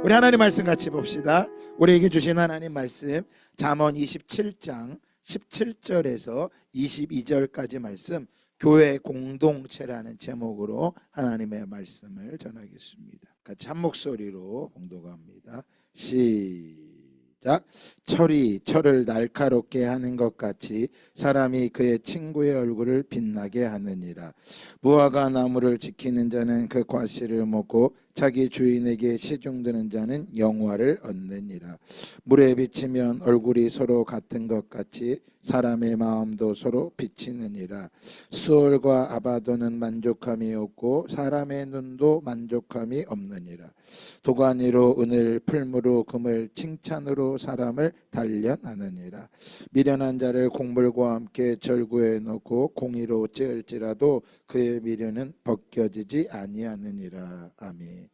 우리 하나님 말씀 같이 봅시다. 우리에게 주신 하나님 말씀 잠언 27장 17절에서 22절까지 말씀, 교회 공동체라는 제목으로 하나님의 말씀을 전하겠습니다. 같이 한 목소리로 봉독합니다. 시작. 철이 철을 날카롭게 하는 것 같이 사람이 그의 친구의 얼굴을 빛나게 하느니라. 무화과 나무를 지키는 자는 그 과실을 먹고 자기 주인에게 시중드는 자는 영화를 얻느니라. 물에 비치면 얼굴이 서로 같은 것 같이 사람의 마음도 서로 비치느니라. 수월과 아바도는 만족함이 없고 사람의 눈도 만족함이 없느니라. 도가니로 은을, 풀무로 금을, 칭찬으로 사람을 단련하느니라. 미련한 자를 곡물과 함께 절구에 넣고 공의로 찌을지라도 그의 미련은 벗겨지지 아니하느니라. 아멘.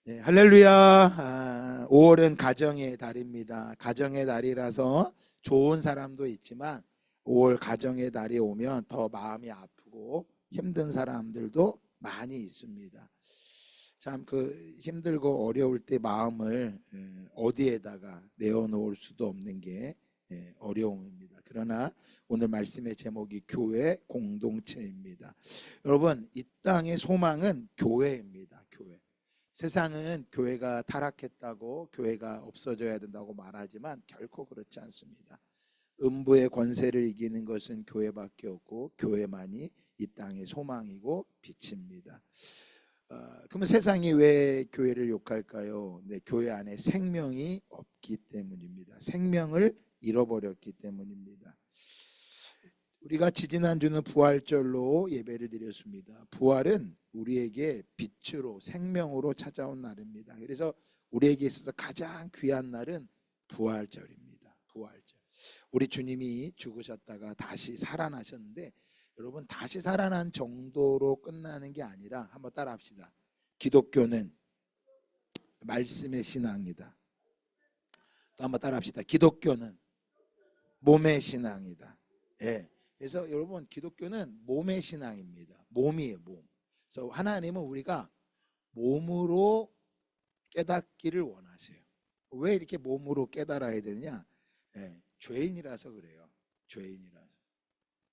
네, 할렐루야. 5월은 가정의 달입니다. 가정의 달이라서 좋은 사람도 있지만 5월 가정의 달이 오면 더 마음이 아프고 힘든 사람들도 많이 있습니다. 참 힘들고 어려울 때 마음을 어디에다가 내어놓을 수도 없는 게 어려움입니다. 그러나 오늘 말씀의 제목이 교회 공동체입니다. 여러분, 이 땅의 소망은 교회입니다. 교회. 세상은 교회가 타락했다고, 교회가 없어져야 된다고 말하지만 결코 그렇지 않습니다. 음부의 권세를 이기는 것은 교회밖에 없고 교회만이 이 땅의 소망이고 빛입니다. 그러면 세상이 왜 교회를 욕할까요? 네, 교회 안에 생명이 없기 때문입니다. 생명을 잃어버렸기 때문입니다. 우리가 지지난주는 부활절로 예배를 드렸습니다. 부활은 우리에게 빛으로, 생명으로 찾아온 날입니다. 그래서 우리에게 있어서 가장 귀한 날은 부활절입니다. 부활절. 우리 주님이 죽으셨다가 다시 살아나셨는데, 여러분, 다시 살아난 정도로 끝나는 게 아니라 한번 따라합시다. 기독교는 말씀의 신앙이다. 또 한번 따라합시다. 기독교는 몸의 신앙이다. 예. 그래서 여러분, 기독교는 몸의 신앙입니다. 몸이에요, 몸. 그래서 하나님은 우리가 몸으로 깨닫기를 원하세요. 왜 이렇게 몸으로 깨달아야 되느냐? 예, 죄인이라서 그래요. 죄인이라서.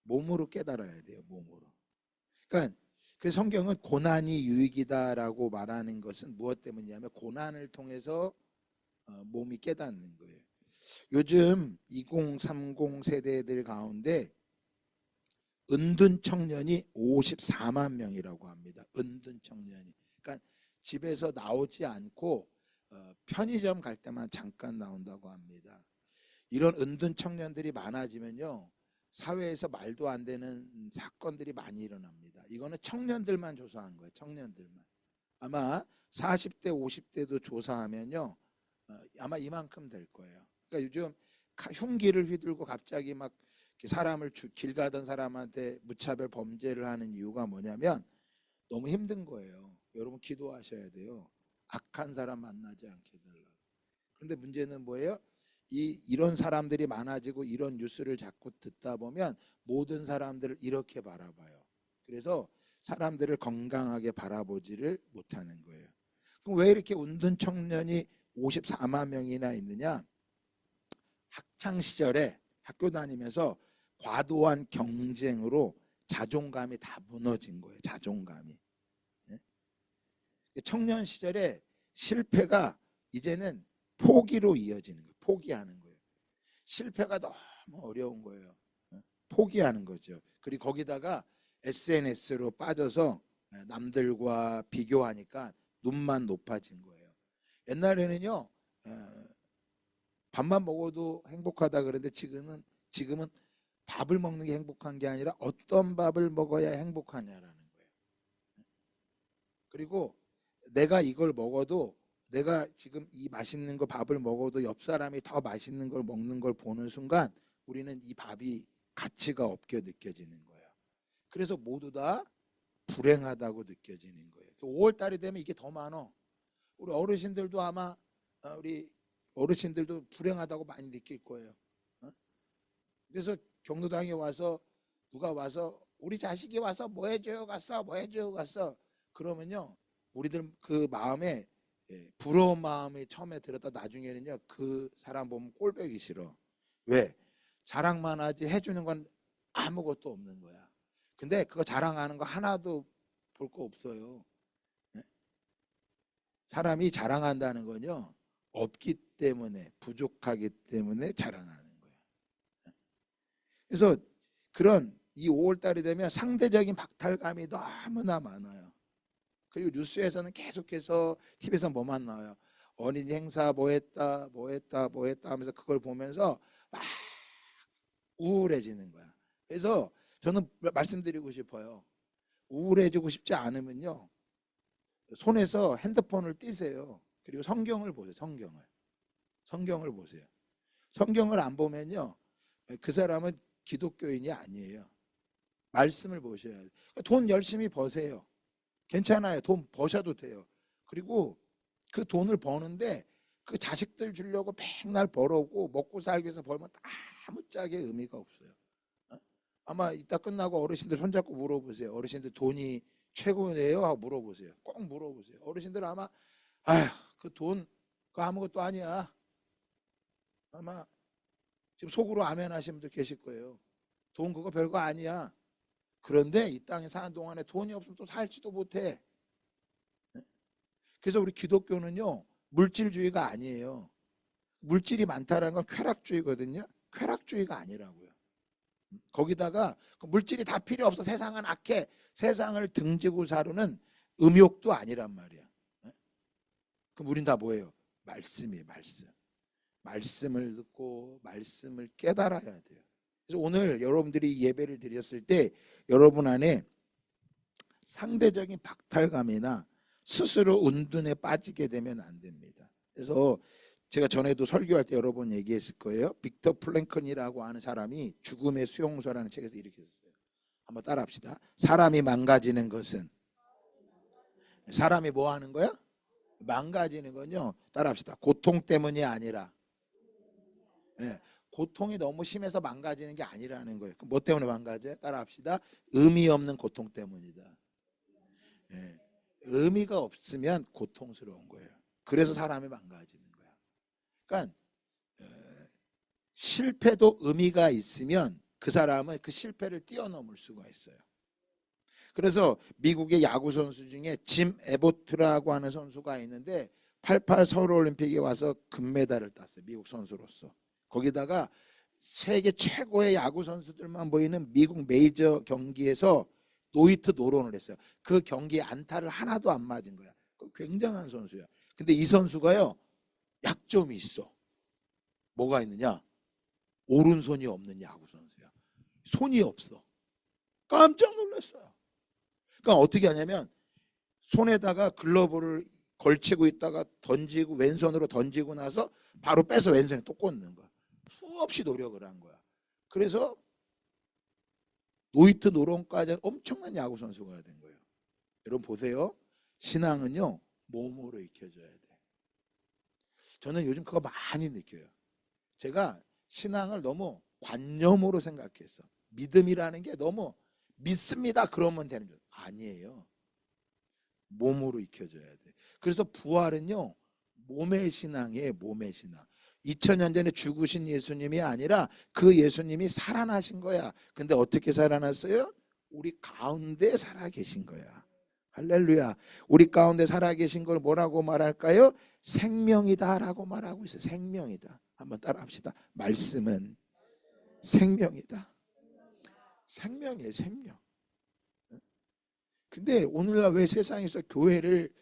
몸으로 깨달아야 돼요, 몸으로. 그러니까 그 성경은 고난이 유익이다라고 말하는 것은 무엇 때문이냐면 고난을 통해서 몸이 깨닫는 거예요. 요즘 2030 세대들 가운데 은둔 청년이 54만 명이라고 합니다. 은둔 청년이. 그러니까 집에서 나오지 않고 편의점 갈 때만 잠깐 나온다고 합니다. 이런 은둔 청년들이 많아지면요, 사회에서 말도 안 되는 사건들이 많이 일어납니다. 이거는 청년들만 조사한 거예요. 청년들만. 아마 40대 50대도 조사하면요, 아마 이만큼 될 거예요. 그러니까 요즘 흉기를 휘둘고 갑자기 막 사람을 길 가던 사람한테 무차별 범죄를 하는 이유가 뭐냐면 너무 힘든 거예요. 여러분, 기도하셔야 돼요. 악한 사람 만나지 않게 해달라고. 그런데 문제는 뭐예요? 이런 사람들이 많아지고 이런 뉴스를 자꾸 듣다 보면 모든 사람들을 이렇게 바라봐요. 그래서 사람들을 건강하게 바라보지를 못하는 거예요. 그럼 왜 이렇게 은둔 청년이 54만 명이나 있느냐? 학창 시절에 학교 다니면서 과도한 경쟁으로 자존감이 다 무너진 거예요. 자존감이. 청년 시절에 실패가 이제는 포기로 이어지는 거예요. 포기하는 거예요. 실패가 너무 어려운 거예요. 포기하는 거죠. 그리고 거기다가 SNS로 빠져서 남들과 비교하니까 눈만 높아진 거예요. 옛날에는요, 밥만 먹어도 행복하다 그러는데 지금은 밥을 먹는 게 행복한 게 아니라 어떤 밥을 먹어야 행복하냐라는 거예요. 그리고 내가 이걸 먹어도, 내가 지금 이 맛있는 거 밥을 먹어도 옆 사람이 더 맛있는 걸 먹는 걸 보는 순간 우리는 이 밥이 가치가 없게 느껴지는 거예요. 그래서 모두 다 불행하다고 느껴지는 거예요. 5월 달이 되면 이게 더 많아. 우리 어르신들도 아마 우리 어르신들도 불행하다고 많이 느낄 거예요. 그래서 경로당에 와서 누가 와서 우리 자식이 와서 뭐 해줘요 갔어, 뭐 해줘요 갔어, 그러면요, 우리들 그 마음에 부러운 마음이 처음에 들었다 나중에는요 그 사람 보면 꼴보기 싫어. 왜? 자랑만 하지 해주는 건 아무것도 없는 거야. 근데 그거 자랑하는 거 하나도 볼 거 없어요. 예? 사람이 자랑한다는 건요 없기 때문에, 부족하기 때문에 자랑하는 거야. 예? 그래서 그런 이 5월달이 되면 상대적인 박탈감이 너무나 많아요. 그리고 뉴스에서는 계속해서 TV에서 뭐만 나와요. 어린이 행사 뭐 했다 하면서 그걸 보면서 막 우울해지는 거야. 그래서 저는 말씀드리고 싶어요. 우울해지고 싶지 않으면요 손에서 핸드폰을 띄세요. 그리고 성경을 보세요. 성경을 보세요. 성경을 안 보면요 그 사람은 기독교인이 아니에요. 말씀을 보셔야 돼요. 돈 열심히 버세요. 괜찮아요. 돈 버셔도 돼요. 그리고 그 돈을 버는데 그 자식들 주려고 맨날 벌어오고 먹고 살기 위해서 벌면 아무짝에 의미가 없어요. 아마 이따 끝나고 어르신들 손잡고 물어보세요. 어르신들 돈이 최고네요 하고 물어보세요. 꼭 물어보세요. 어르신들 아마 아휴 그 돈 그거 아무것도 아니야. 아마 지금 속으로 아멘 하시는 분들 계실 거예요. 돈 그거 별거 아니야. 그런데 이 땅에 사는 동안에 돈이 없으면 또 살지도 못해. 그래서 우리 기독교는요 물질주의가 아니에요. 물질이 많다는 건 쾌락주의거든요. 쾌락주의가 아니라고요. 거기다가 물질이 다 필요 없어 세상은 악해 세상을 등지고 사르는 음욕도 아니란 말이야. 그럼 우린 다 뭐예요? 말씀이에요. 말씀을 듣고 말씀을 깨달아야 돼요. 그래서 오늘 여러분들이 예배를 드렸을 때 여러분 안에 상대적인 박탈감이나 스스로 은둔에 빠지게 되면 안 됩니다. 그래서 제가 전에도 설교할 때 여러 번 얘기했을 거예요. 빅터 플랭클이라고 하는 사람이 죽음의 수용소라는 책에서 이렇게 썼어요. 한번 따라합시다. 사람이 망가지는 것은 사람이 뭐 하는 거야? 망가지는 건요. 따라합시다. 고통 때문이 아니라 고통이 너무 심해서 망가지는 게 아니라는 거예요. 뭐 때문에 망가져요? 따라합시다. 의미 없는 고통 때문이다. 의미가 없으면 고통스러운 거예요. 그래서 사람이 망가지는 거야. 그러니까 실패도 의미가 있으면 그 사람은 그 실패를 뛰어넘을 수가 있어요. 그래서 미국의 야구 선수 중에 짐 에보트라고 하는 선수가 있는데 88 서울올림픽에 와서 금메달을 땄어요. 미국 선수로서. 거기다가 세계 최고의 야구 선수들만 보이는 미국 메이저 경기에서 노히트 노런을 했어요. 그 경기에 안타를 하나도 안 맞은 거야. 굉장한 선수야. 근데 이 선수가요 약점이 있어. 뭐가 있느냐? 오른손이 없는 야구 선수야. 손이 없어. 깜짝 놀랐어요. 그러니까 어떻게 하냐면 손에다가 글러브를 걸치고 있다가 던지고 왼손으로 던지고 나서 바로 빼서 왼손에 또 꽂는 거야. 수없이 노력을 한 거야. 그래서 노히트 노런까지 엄청난 야구 선수가 된 거예요. 여러분 보세요. 신앙은요 몸으로 익혀져야 돼. 저는 요즘 그거 많이 느껴요. 제가 신앙을 너무 관념으로 생각했어. 믿음이라는 게 너무 믿습니다 그러면 되는 줄 아니에요. 몸으로 익혀져야 돼. 그래서 부활은요 몸의 신앙이에요. 몸의 신앙. 2000년 전에 죽으신 예수님이 아니라 그 예수님이 살아나신 거야. 근데 어떻게 살아났어요? 우리 가운데 살아계신 거야. 할렐루야. 우리 가운데 살아계신 걸 뭐라고 말할까요? 생명이다라고 말하고 있어요. 생명이다. 한번 따라합시다. 말씀은 생명이다. 생명이에요. 생명. 근데 오늘날 왜 세상에서 교회를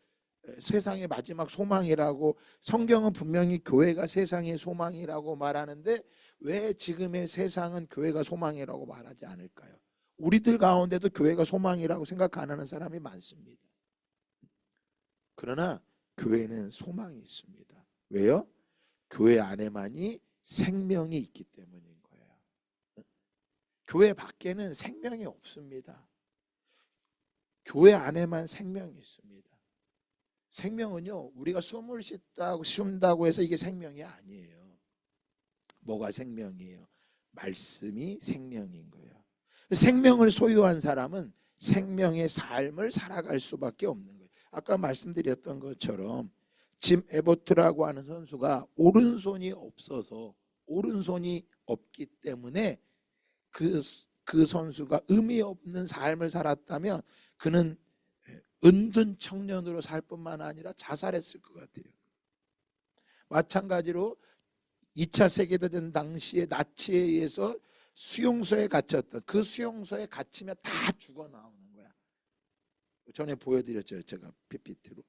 세상의 마지막 소망이라고, 성경은 분명히 교회가 세상의 소망이라고 말하는데 왜 지금의 세상은 교회가 소망이라고 말하지 않을까요? 우리들 가운데도 교회가 소망이라고 생각 안 하는 사람이 많습니다. 그러나 교회는 소망이 있습니다. 왜요? 교회 안에만이 생명이 있기 때문인 거예요. 교회 밖에는 생명이 없습니다. 교회 안에만 생명이 있습니다. 생명은요 우리가 숨을 쉰다고 해서 이게 생명이 아니에요. 뭐가 생명이에요? 말씀이 생명인 거예요. 생명을 소유한 사람은 생명의 삶을 살아갈 수밖에 없는 거예요. 아까 말씀드렸던 것처럼 짐 에버트라고 하는 선수가 오른손이 없어서, 오른손이 없기 때문에 그 선수가 의미 없는 삶을 살았다면 그는 은둔 청년으로 살 뿐만 아니라 자살했을 것 같아요. 마찬가지로 2차 세계대전 당시에 나치에 의해서 수용소에 갇혔던, 그 수용소에 갇히면 다 죽어 나오는 거야. 전에 보여드렸죠, 제가 PPT로.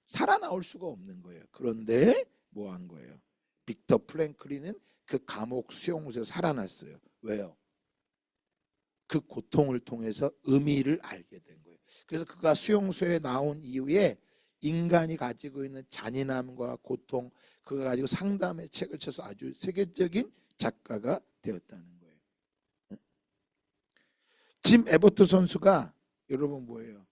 살아나올 수가 없는 거예요. 그런데 뭐 한 거예요? 빅터 프랭클린은 그 감옥 수용소에서 살아났어요. 왜요? 그 고통을 통해서 의미를 알게 된 거예요. 그래서 그가 수용소에 나온 이후에 인간이 가지고 있는 잔인함과 고통, 그가 가지고 상담의 책을 쳐서 아주 세계적인 작가가 되었다는 거예요. 짐 에버트 선수가 여러분 뭐예요?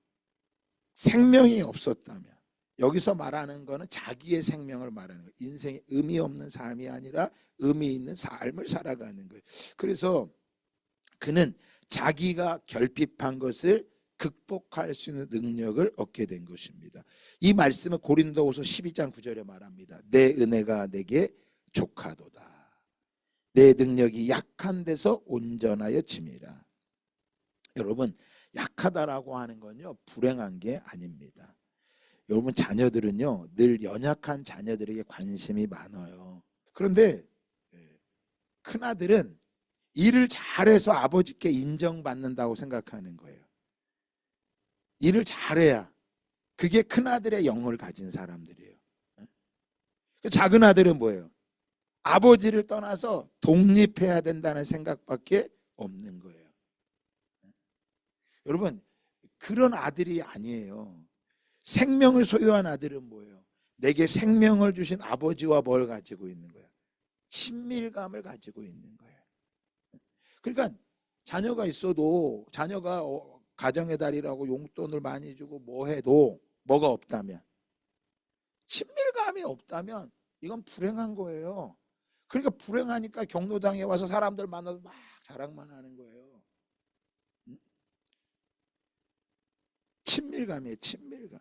생명이 없었다면, 여기서 말하는 거는 자기의 생명을 말하는 거예요. 인생에 의미 없는 삶이 아니라 의미 있는 삶을 살아가는 거예요. 그래서 그는 자기가 결핍한 것을 극복할 수 있는 능력을 얻게 된 것입니다. 이 말씀은 고린도후서 12장 9절에 말합니다. 내 은혜가 내게 족하도다. 내 능력이 약한 데서 온전하여 짐이라. 여러분, 약하다라고 하는 건요, 불행한 게 아닙니다. 여러분, 자녀들은요, 늘 연약한 자녀들에게 관심이 많아요. 그런데 큰아들은 일을 잘해서 아버지께 인정받는다고 생각하는 거예요. 일을 잘해야, 그게 큰아들의 영을 가진 사람들이에요. 작은 아들은 뭐예요? 아버지를 떠나서 독립해야 된다는 생각밖에 없는 거예요. 여러분, 그런 아들이 아니에요. 생명을 소유한 아들은 뭐예요? 내게 생명을 주신 아버지와 뭘 가지고 있는 거예요? 친밀감을 가지고 있는 거예요. 그러니까 자녀가 있어도, 자녀가 가정의 달이라고 용돈을 많이 주고 뭐 해도 뭐가 없다면, 친밀감이 없다면 이건 불행한 거예요. 그러니까 불행하니까 경로당에 와서 사람들 만나서 막 자랑만 하는 거예요. 친밀감이에요. 친밀감.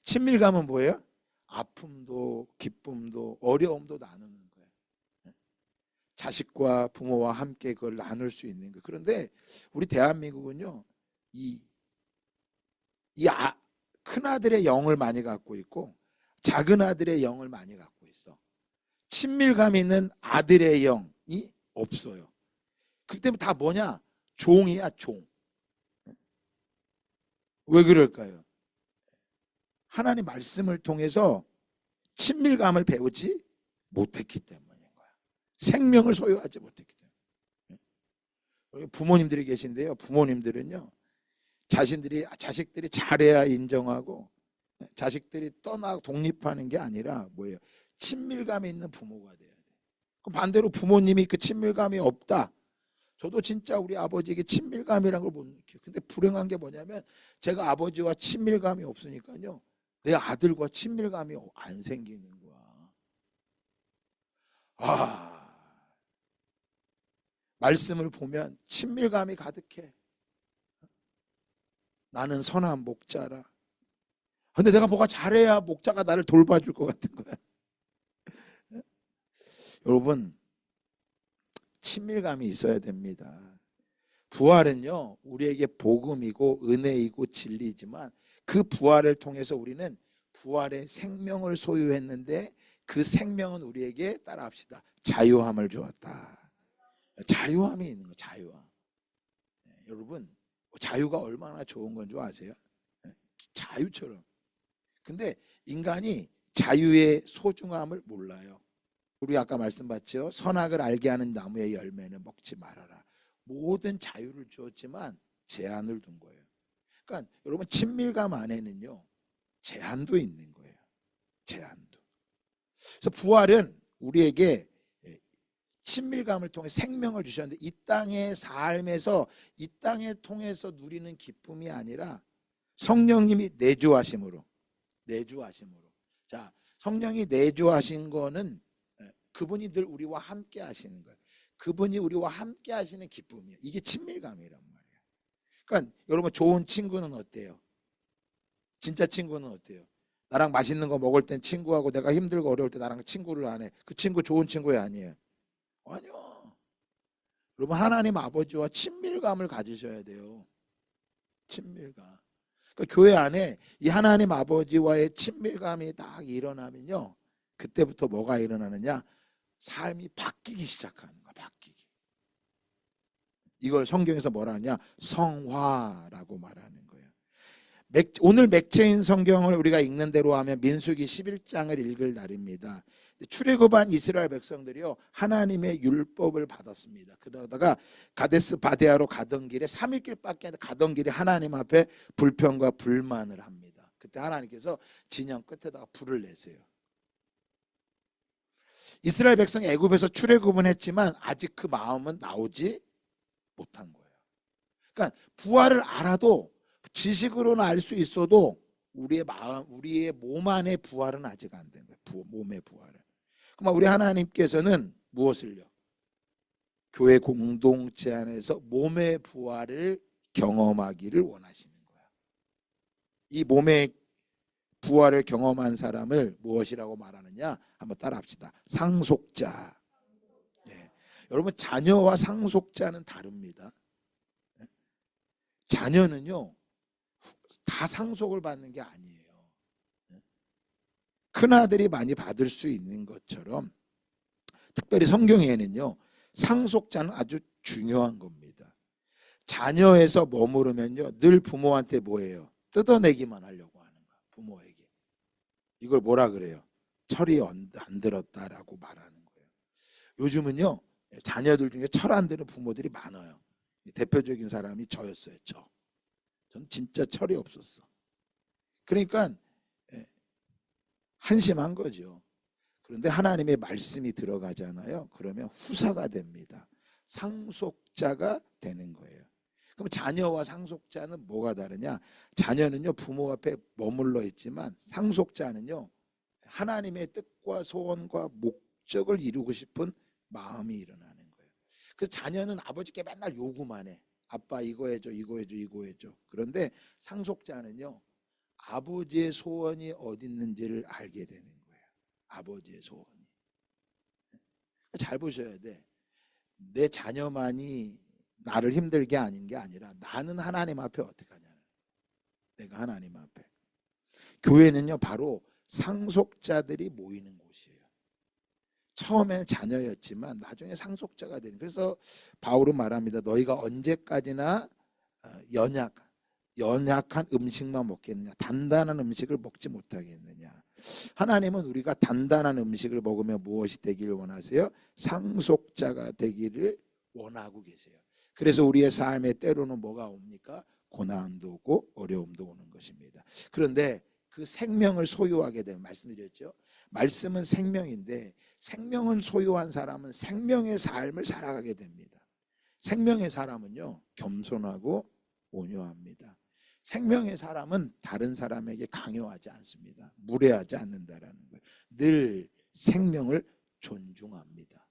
친밀감은 뭐예요? 아픔도 기쁨도 어려움도 나누는 거예요. 자식과 부모와 함께 그걸 나눌 수 있는 거예요. 그런데 우리 대한민국은요, 큰 아들의 영을 많이 갖고 있고 작은 아들의 영을 많이 갖고 있어. 친밀감 있는 아들의 영이 없어요. 그렇기 때문에 다 뭐냐? 종이야, 종. 왜 그럴까요? 하나님 말씀을 통해서 친밀감을 배우지 못했기 때문인 거야. 생명을 소유하지 못했기 때문에. 부모님들이 계신데요, 부모님들은요, 자식들이 잘해야 인정하고 자식들이 떠나 독립하는 게 아니라 뭐예요? 친밀감이 있는 부모가 돼야 돼. 그럼 반대로 부모님이 그 친밀감이 없다. 저도 진짜 우리 아버지에게 친밀감이라는 걸 못 느껴요. 근데 불행한 게 뭐냐면 제가 아버지와 친밀감이 없으니까요, 내 아들과 친밀감이 안 생기는 거야. 말씀을 보면 친밀감이 가득해. 나는 선한 목자라. 근데 내가 뭐가 잘해야 목자가 나를 돌봐줄 것 같은 거야. 여러분, 친밀감이 있어야 됩니다. 부활은요, 우리에게 복음이고 은혜이고 진리지만 그 부활을 통해서 우리는 부활의 생명을 소유했는데 그 생명은 우리에게, 따라합시다, 자유함을 주었다. 자유함이 있는 거예요. 자유함. 여러분, 자유가 얼마나 좋은 건 줄 아세요? 자유처럼. 근데 인간이 자유의 소중함을 몰라요. 우리 아까 말씀받죠. 선악을 알게 하는 나무의 열매는 먹지 말아라. 모든 자유를 주었지만 제한을 둔 거예요. 그러니까 여러분, 친밀감 안에는요, 제한도 있는 거예요. 제한도. 그래서 부활은 우리에게 친밀감을 통해 생명을 주셨는데 이 땅의 삶에서, 이 땅에 통해서 누리는 기쁨이 아니라 성령님이 내주하심으로. 자, 성령이 내주하신 거는 그분이 늘 우리와 함께 하시는 거예요. 그분이 우리와 함께 하시는 기쁨이에요. 이게 친밀감이란 말이에요. 그러니까 여러분, 좋은 친구는 어때요? 진짜 친구는 어때요? 나랑 맛있는 거 먹을 땐 친구하고 내가 힘들고 어려울 때 나랑 친구를 안 해. 그 친구 좋은 친구야 아니에요? 아니요. 여러분 하나님 아버지와 친밀감을 가지셔야 돼요. 친밀감. 그러니까 교회 안에 이 하나님 아버지와의 친밀감이 딱 일어나면요. 그때부터 뭐가 일어나느냐? 삶이 바뀌기 시작하는 거야. 바뀌기. 이걸 성경에서 뭐라 하냐? 성화라고 말하는 거예요. 오늘 맥체인 성경을 우리가 읽는 대로 하면 민수기 11장을 읽을 날입니다. 출애굽한 이스라엘 백성들이요 하나님의 율법을 받았습니다. 그러다가 가데스 바데아로 가던 길에 3일길밖에 가던 길에 하나님 앞에 불평과 불만을 합니다. 그때 하나님께서 진영 끝에다가 불을 내세요. 이스라엘 백성이 애굽에서 출애굽은 했지만 아직 그 마음은 나오지 못한 거예요. 그러니까 부활을 알아도 지식으로는 알 수 있어도 우리의 마음, 우리의 몸 안의 부활은 아직 안 된 거예요. 몸의 부활은. 그럼 우리 하나님께서는 무엇을요? 교회 공동체 안에서 몸의 부활을 경험하기를 원하시는 거야. 이 몸의 부활을 경험한 사람을 무엇이라고 말하느냐? 한번 따라합시다. 상속자. 네. 여러분 자녀와 상속자는 다릅니다. 네. 자녀는요 다 상속을 받는 게 아니에요. 큰아들이 많이 받을 수 있는 것처럼 특별히 성경에는요 상속자는 아주 중요한 겁니다. 자녀에서 머무르면요 늘 부모한테 뭐예요? 뜯어내기만 하려고 하는 거야. 부모에게. 이걸 뭐라 그래요? 철이 안 들었다라고 말하는 거예요. 요즘은요 자녀들 중에 철 안 드는 부모들이 많아요. 대표적인 사람이 저였어요. 전 진짜 철이 없었어. 그러니까 한심한 거죠. 그런데 하나님의 말씀이 들어가잖아요. 그러면 후사가 됩니다. 상속자가 되는 거예요. 그럼 자녀와 상속자는 뭐가 다르냐? 자녀는요 부모 앞에 머물러 있지만 상속자는요 하나님의 뜻과 소원과 목적을 이루고 싶은 마음이 일어나는 거예요. 그 자녀는 아버지께 맨날 요구만 해. 아빠 이거 해줘, 이거 해줘, 이거 해줘. 그런데 상속자는요 아버지의 소원이 어디 있는지를 알게 되는 거예요. 아버지의 소원이. 잘 보셔야 돼. 내 자녀만이 나를 힘들게 하는 게 아니라 나는 하나님 앞에 어떻게 하냐. 내가 하나님 앞에. 교회는요 바로 상속자들이 모이는 곳이에요. 처음에는 자녀였지만 나중에 상속자가 되는. 그래서 바울은 말합니다. 너희가 언제까지나 연약한 음식만 먹겠느냐? 단단한 음식을 먹지 못하겠느냐? 하나님은 우리가 단단한 음식을 먹으며 무엇이 되기를 원하세요? 상속자가 되기를 원하고 계세요. 그래서 우리의 삶에 때로는 뭐가 옵니까? 고난도 오고 어려움도 오는 것입니다. 그런데 그 생명을 소유하게 되면 말씀드렸죠. 말씀은 생명인데 생명을 소유한 사람은 생명의 삶을 살아가게 됩니다. 생명의 사람은요 겸손하고 온유합니다. 생명의 사람은 다른 사람에게 강요하지 않습니다. 무례하지 않는다라는 거예요. 늘 생명을 존중합니다.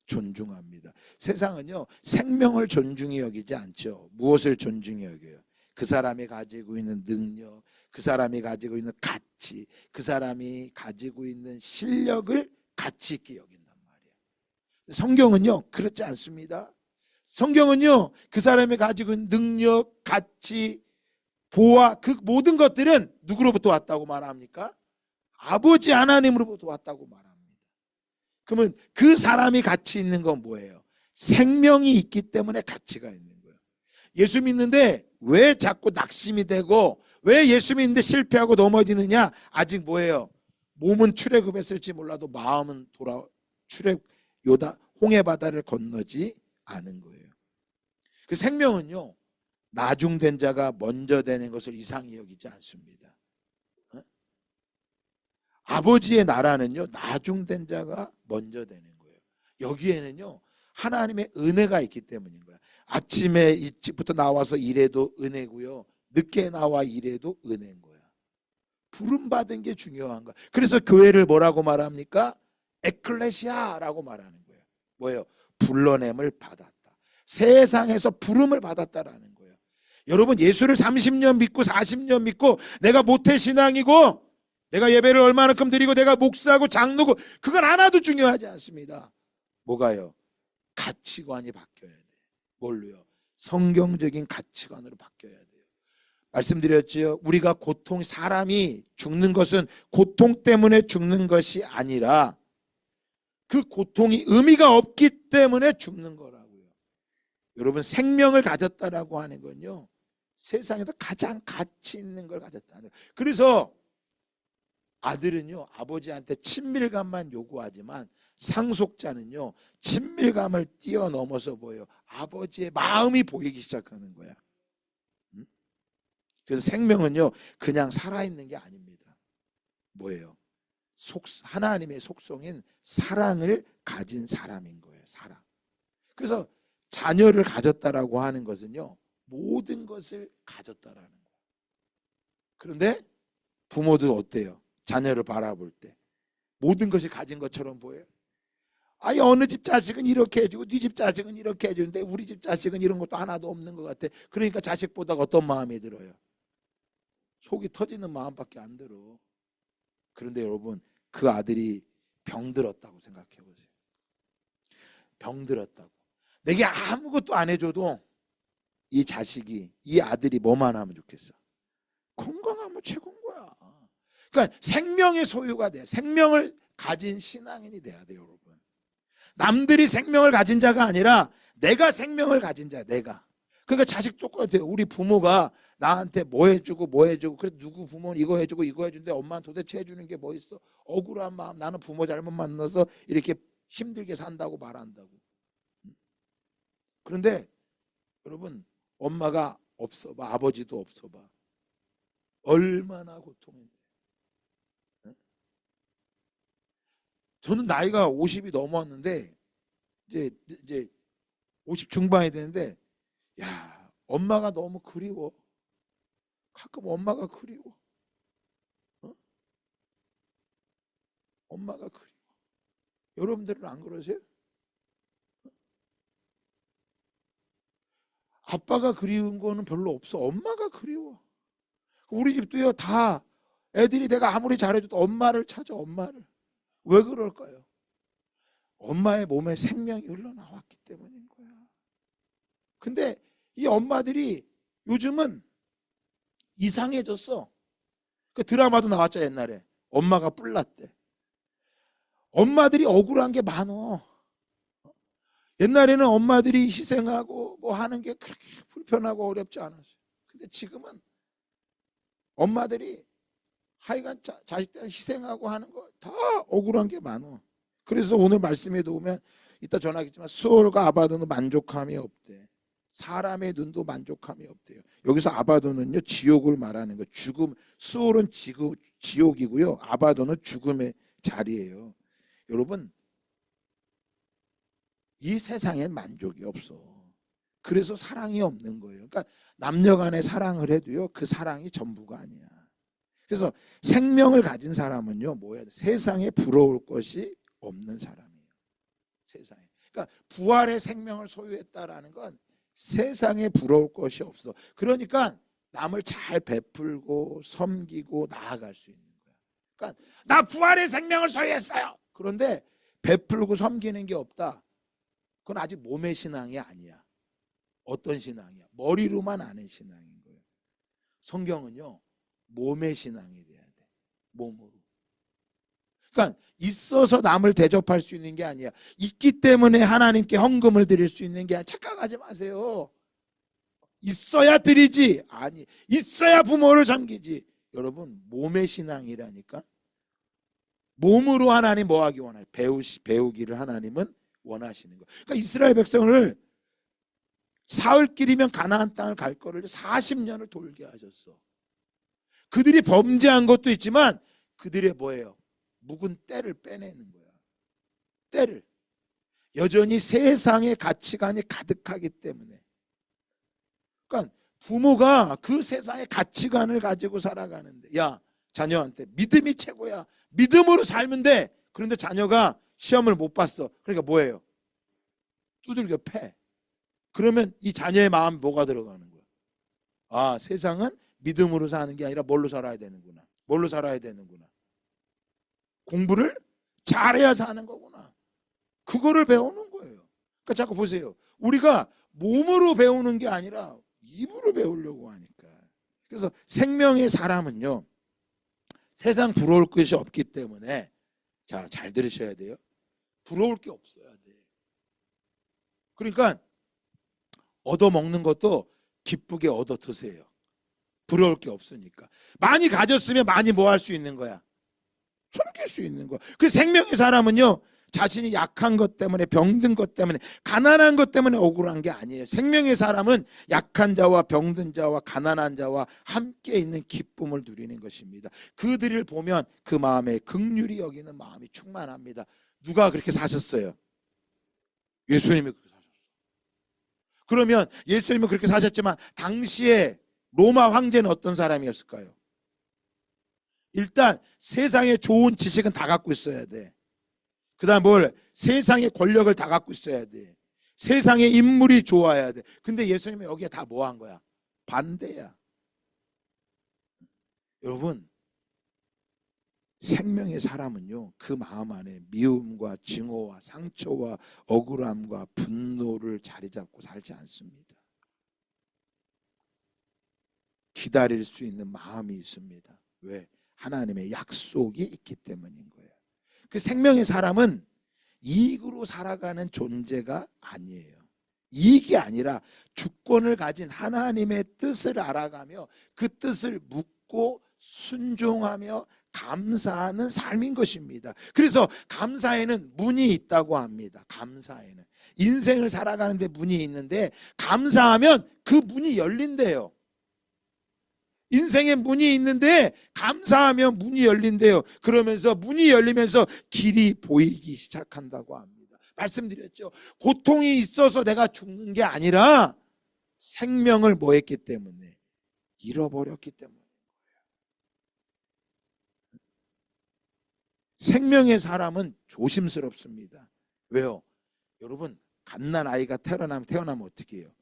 존중합니다. 세상은요 생명을 존중히 여기지 않죠. 무엇을 존중히 여겨요? 그 사람이 가지고 있는 능력, 그 사람이 가지고 있는 가치, 그 사람이 가지고 있는 실력을 가치 있게 여긴단 말이에요. 성경은요 그렇지 않습니다. 성경은요 그 사람이 가지고 있는 능력, 가치, 보아 그 모든 것들은 누구로부터 왔다고 말합니까? 아버지 하나님으로부터 왔다고 말합니다. 그러면 그 사람이 가치 있는 건 뭐예요? 생명이 있기 때문에 가치가 있는 거예요. 예수 믿는데 왜 자꾸 낙심이 되고 왜 예수 믿는데 실패하고 넘어지느냐? 아직 뭐예요? 몸은 출애굽했을지 몰라도 마음은 홍해 바다를 건너지 않은 거예요. 그 생명은요 나중된 자가 먼저 되는 것을 이상히 여기지 않습니다. 아버지의 나라는요 나중된 자가 먼저 되는 거예요. 여기에는요 하나님의 은혜가 있기 때문인 거예요. 아침에 일찍부터 나와서 일해도 은혜고요 늦게 나와 일해도 은혜인 거야. 부름받은 게 중요한 거야. 그래서 교회를 뭐라고 말합니까? 에클레시아라고 말하는 거예요. 뭐예요? 불러냄을 받았다. 세상에서 부름을 받았다라는 거예요. 여러분 예수를 30년 믿고 40년 믿고 내가 모태신앙이고 내가 예배를 얼마만큼 드리고 내가 목사고 장로고 그건 하나도 중요하지 않습니다. 뭐가요? 가치관이 바뀌어야 돼. 뭘로요? 성경적인 가치관으로 바뀌어야 돼요. 말씀드렸죠. 우리가 사람이 죽는 것은 고통 때문에 죽는 것이 아니라 그 고통이 의미가 없기 때문에 죽는 거라고요. 여러분 생명을 가졌다라고 하는 건요, 세상에서 가장 가치 있는 걸 가졌다는 거예요. 그래서 아들은요 아버지한테 친밀감만 요구하지만 상속자는요 친밀감을 뛰어넘어서 보여 아버지의 마음이 보이기 시작하는 거야. 그래서 생명은요 그냥 살아있는 게 아닙니다. 뭐예요? 하나님의 속성인 사랑을 가진 사람인 거예요. 사랑. 그래서 자녀를 가졌다라고 하는 것은요 모든 것을 가졌다라는 거예요. 그런데 부모도 어때요? 자녀를 바라볼 때 모든 것이 가진 것처럼 보여요. 아니 어느 집 자식은 이렇게 해주고 네 집 자식은 이렇게 해주는데 우리 집 자식은 이런 것도 하나도 없는 것 같아. 그러니까 자식보다 어떤 마음이 들어요? 속이 터지는 마음밖에 안 들어. 그런데 여러분 그 아들이 병들었다고 생각해 보세요. 병들었다고. 내게 아무것도 안 해줘도 이 자식이 이 아들이 뭐만 하면 좋겠어? 건강하면 최고인 거야. 그러니까 생명의 소유가 돼. 생명을 가진 신앙인이 돼야 돼요, 여러분. 남들이 생명을 가진 자가 아니라 내가 생명을 가진 자야, 내가. 그러니까 자식 똑같아요. 우리 부모가 나한테 뭐 해주고 그래서 누구 부모는 이거 해주고 이거 해주는데 엄마는 도대체 해주는 게 뭐 있어? 억울한 마음. 나는 부모 잘못 만나서 이렇게 힘들게 산다고 말한다고. 그런데 여러분 엄마가 없어봐, 아버지도 없어봐. 얼마나 고통인데. 저는 나이가 50이 넘었는데 이제 50 중반이 되는데 야 엄마가 너무 그리워. 가끔 엄마가 그리워. 엄마가 그리워. 여러분들은 안 그러세요? 아빠가 그리운 거는 별로 없어. 엄마가 그리워. 우리 집도요 다 애들이 내가 아무리 잘해줘도 엄마를 찾아. 엄마를. 왜 그럴까요? 엄마의 몸에 생명이 흘러나왔기 때문인 거야. 근데 이 엄마들이 요즘은 이상해졌어. 그 드라마도 나왔죠 옛날에. 엄마가 뿔났대. 엄마들이 억울한 게 많어. 옛날에는 엄마들이 희생하고 뭐 하는 게 그렇게 불편하고 어렵지 않았어요. 근데 지금은 엄마들이 하여간 자식들 희생하고 하는 거 다 억울한 게 많어. 그래서 오늘 말씀에도 보면 이따 전하겠지만 수월과 아바도는 만족함이 없대. 사람의 눈도 만족함이 없대요. 여기서 아바도는요 지옥을 말하는 거. 죽음. 수월은 지옥이고요. 아바도는 죽음의 자리예요. 여러분 이 세상엔 만족이 없어. 그래서 사랑이 없는 거예요. 그러니까 남녀 간에 사랑을 해도요 그 사랑이 전부가 아니야. 그래서 생명을 가진 사람은요 뭐야? 세상에 부러울 것이 없는 사람이에요. 세상에. 그러니까 부활의 생명을 소유했다라는 건 세상에 부러울 것이 없어. 그러니까 남을 잘 베풀고 섬기고 나아갈 수 있는 거야. 그러니까 나 부활의 생명을 소유했어요. 그런데 베풀고 섬기는 게 없다. 그건 아직 몸의 신앙이 아니야. 어떤 신앙이야? 머리로만 아는 신앙인 거예요. 성경은요 몸의 신앙이 돼야 돼. 몸으로. 그러니까 있어서 남을 대접할 수 있는 게 아니야. 있기 때문에 하나님께 헌금을 드릴 수 있는 게 아니야. 착각하지 마세요. 있어야 드리지. 아니, 있어야 부모를 섬기지. 여러분 몸의 신앙이라니까. 몸으로 하나님 뭐 하기 원해요? 배우기를 하나님은 원하시는 거예요. 그러니까 이스라엘 백성을 사흘길이면 가나안 땅을 갈 거를 40년을 돌게 하셨어. 그들이 범죄한 것도 있지만 그들의 뭐예요? 묵은 때를 빼내는 거야. 때를. 여전히 세상의 가치관이 가득하기 때문에. 그러니까 부모가 그 세상의 가치관을 가지고 살아가는데 야 자녀한테 믿음이 최고야. 믿음으로 살면 돼. 그런데 자녀가 시험을 못 봤어. 그러니까 뭐예요? 두들겨 패. 그러면 이 자녀의 마음에 뭐가 들어가는 거야? 아, 세상은 믿음으로 사는 게 아니라 뭘로 살아야 되는구나. 뭘로 살아야 되는구나. 공부를 잘해야 사는 거구나. 그거를 배우는 거예요. 그러니까 자꾸 보세요. 우리가 몸으로 배우는 게 아니라 입으로 배우려고 하니까. 그래서 생명의 사람은요, 세상 부러울 것이 없기 때문에, 자, 잘 들으셔야 돼요. 부러울 게 없어야 돼. 그러니까 얻어먹는 것도 기쁘게 얻어 드세요. 부러울 게 없으니까. 많이 가졌으면 많이 뭐 할 수 있는 거야? 섬길 수 있는 거야. 그 생명의 사람은요, 자신이 약한 것 때문에, 병든 것 때문에, 가난한 것 때문에 억울한 게 아니에요. 생명의 사람은 약한 자와 병든 자와 가난한 자와 함께 있는 기쁨을 누리는 것입니다. 그들을 보면 그 마음에 긍휼히 여기는 마음이 충만합니다. 누가 그렇게 사셨어요? 예수님이 그렇게 사셨어요. 그러면 예수님은 그렇게 사셨지만 당시에 로마 황제는 어떤 사람이었을까요? 일단 세상에 좋은 지식은 다 갖고 있어야 돼. 그 다음 뭘? 세상의 권력을 다 갖고 있어야 돼. 세상의 인물이 좋아야 돼. 근데 예수님은 여기에 다 뭐 한 거야? 반대야. 여러분, 생명의 사람은요, 그 마음 안에 미움과 증오와 상처와 억울함과 분노를 자리 잡고 살지 않습니다. 기다릴 수 있는 마음이 있습니다. 왜? 하나님의 약속이 있기 때문인 거예요. 그 생명의 사람은 이익으로 살아가는 존재가 아니에요. 이익이 아니라 주권을 가진 하나님의 뜻을 알아가며 그 뜻을 묻고 순종하며 감사하는 삶인 것입니다. 그래서 감사에는 문이 있다고 합니다. 감사에는 인생을 살아가는데 문이 있는데 감사하면 그 문이 열린대요. 인생에 문이 있는데 감사하면 문이 열린대요. 그러면서 문이 열리면서 길이 보이기 시작한다고 합니다. 말씀드렸죠. 고통이 있어서 내가 죽는 게 아니라 생명을 뭐 했기 때문에? 잃어버렸기 때문에. 생명의 사람은 조심스럽습니다. 왜요? 여러분, 갓난 아이가 태어나면 어떻게 해요?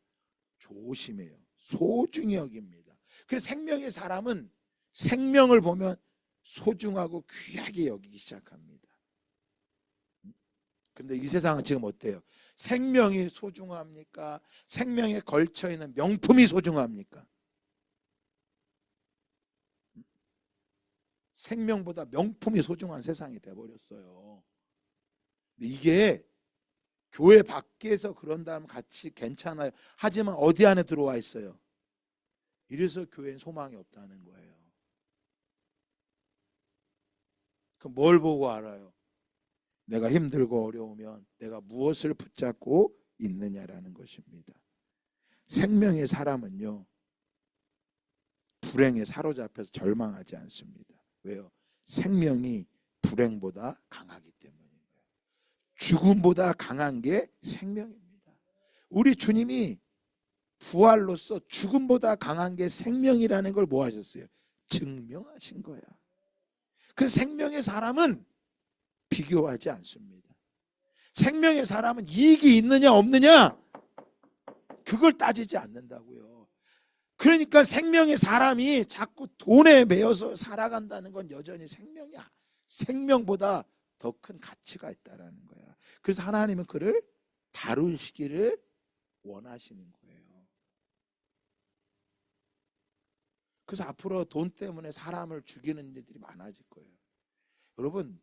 조심해요. 소중히 여깁니다. 그래서 생명의 사람은 생명을 보면 소중하고 귀하게 여기기 시작합니다. 근데 이 세상은 지금 어때요? 생명이 소중합니까? 생명에 걸쳐있는 명품이 소중합니까? 생명보다 명품이 소중한 세상이 돼버렸어요. 근데 이게 교회 밖에서 그런다면 같이 괜찮아요. 하지만 어디 안에 들어와 있어요? 이래서 교회엔 소망이 없다는 거예요. 그럼 뭘 보고 알아요? 내가 힘들고 어려우면 내가 무엇을 붙잡고 있느냐라는 것입니다. 생명의 사람은요, 불행에 사로잡혀서 절망하지 않습니다. 왜요? 생명이 불행보다 강하기 때문이에요. 죽음보다 강한 게 생명입니다. 우리 주님이 부활로서 죽음보다 강한 게 생명이라는 걸 뭐 하셨어요? 증명하신 거야. 그 생명의 사람은 비교하지 않습니다. 생명의 사람은 이익이 있느냐 없느냐 그걸 따지지 않는다고요. 그러니까 생명의 사람이 자꾸 돈에 매여서 살아간다는 건 여전히 생명이야. 생명보다 더 큰 가치가 있다라는 거야. 그래서 하나님은 그를 다루시기를 원하시는 거예요. 그래서 앞으로 돈 때문에 사람을 죽이는 일들이 많아질 거예요. 여러분,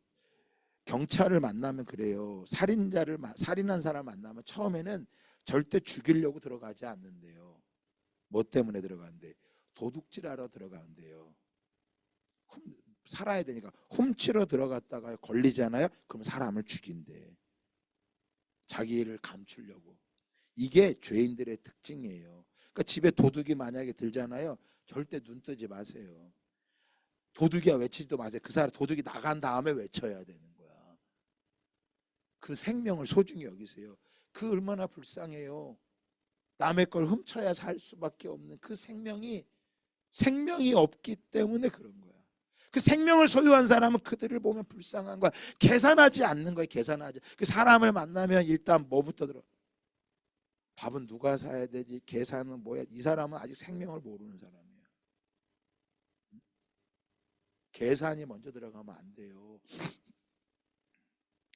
경찰을 만나면 그래요. 살인한 사람 만나면 처음에는 절대 죽이려고 들어가지 않는데요. 뭐 때문에 들어가는데? 도둑질하러 들어가는데요. 살아야 되니까 훔치러 들어갔다가 걸리잖아요. 그럼 사람을 죽인대. 자기 일을 감추려고. 이게 죄인들의 특징이에요. 그러니까 집에 도둑이 만약에 들잖아요. 절대 눈 뜨지 마세요. 도둑이야 외치지도 마세요. 그 사람 도둑이 나간 다음에 외쳐야 되는 거야. 그 생명을 소중히 여기세요. 그 얼마나 불쌍해요. 남의 걸 훔쳐야 살 수밖에 없는 그 생명이 없기 때문에 그런 거야. 그 생명을 소유한 사람은 그들을 보면 불쌍한 거야. 계산하지 않는 거야. 계산하지. 그 사람을 만나면 일단 뭐부터 들어? 밥은 누가 사야 되지? 계산은 뭐야? 이 사람은 아직 생명을 모르는 사람이에요. 계산이 먼저 들어가면 안 돼요.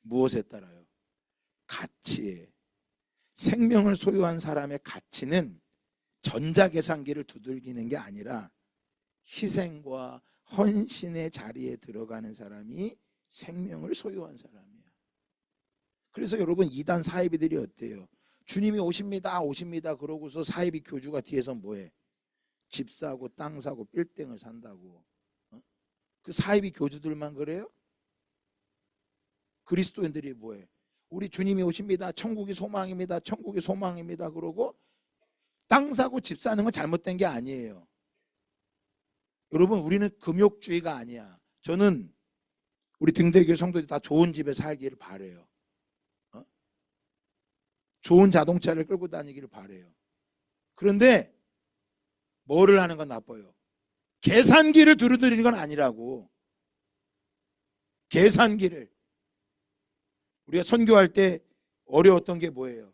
무엇에 따라요? 가치에. 생명을 소유한 사람의 가치는 전자계산기를 두들기는 게 아니라 희생과 헌신의 자리에 들어가는 사람이 생명을 소유한 사람이야. 그래서 여러분, 이단 사이비들이 어때요? 주님이 오십니다 오십니다 그러고서 사이비 교주가 뒤에서 뭐해? 집 사고 땅 사고 빌딩을 산다고. 그 사이비 교주들만 그래요? 그리스도인들이 뭐해? 우리 주님이 오십니다, 천국이 소망입니다, 천국이 소망입니다 그러고 땅 사고 집 사는 건 잘못된 게 아니에요. 여러분, 우리는 금욕주의가 아니야. 저는 우리 등대교회 성도들이 다 좋은 집에 살기를 바래요. 좋은 자동차를 끌고 다니기를 바래요. 그런데 뭐를 하는 건 나빠요? 계산기를 두루두리는 건 아니라고. 계산기를. 우리가 선교할 때 어려웠던 게 뭐예요?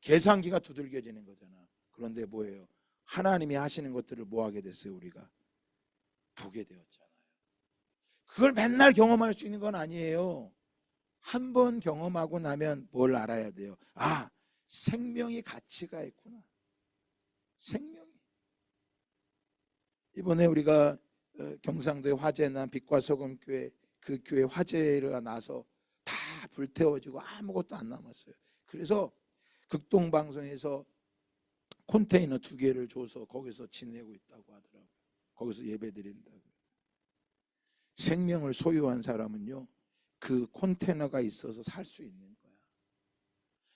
계산기가 두들겨지는 거잖아. 그런데 뭐예요? 하나님이 하시는 것들을 뭐 하게 됐어요? 우리가 보게 되었잖아요. 그걸 맨날 경험할 수 있는 건 아니에요. 한 번 경험하고 나면 뭘 알아야 돼요? 아, 생명이 가치가 있구나. 생명이. 이번에 우리가 경상도에 화재 난 빛과 소금 교회, 그 교회 화재가 나서 다 불태워지고 아무것도 안 남았어요. 그래서 극동방송에서 컨테이너 2개를 줘서 거기서 지내고 있다고 하더라고요. 거기서 예배 드린다고. 생명을 소유한 사람은요, 그 컨테이너가 있어서 살 수 있는 거야.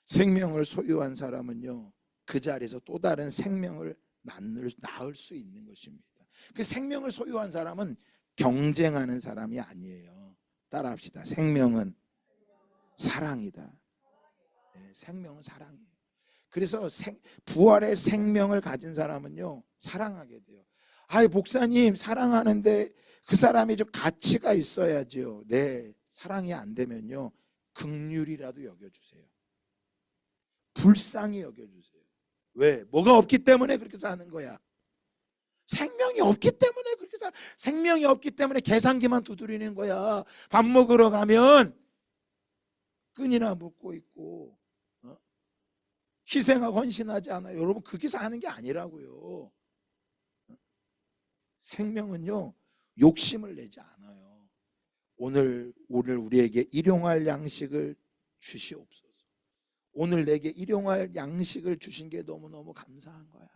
생명을 소유한 사람은요, 그 자리에서 또 다른 생명을 낳을 수 있는 것입니다. 그 생명을 소유한 사람은 경쟁하는 사람이 아니에요. 따라합시다. 생명은 사랑이다. 네, 생명은 사랑이에요. 그래서 부활의 생명을 가진 사람은요, 사랑하게 돼요. 아이, 목사님 사랑하는데 그 사람이 좀 가치가 있어야죠. 네, 사랑이 안 되면요, 긍휼이라도 여겨주세요. 불쌍히 여겨주세요. 왜? 뭐가 없기 때문에 그렇게 사는 거야. 생명이 없기 때문에 그렇게 생명이 없기 때문에 계산기만 두드리는 거야. 밥 먹으러 가면 끈이나 묶고 있고 희생하고 헌신하지 않아요. 여러분, 그게 사는 게 아니라고요. 생명은요, 욕심을 내지 않아요. 오늘 우리에게 일용할 양식을 주시옵소서. 오늘 내게 일용할 양식을 주신 게 너무너무 감사한 거야.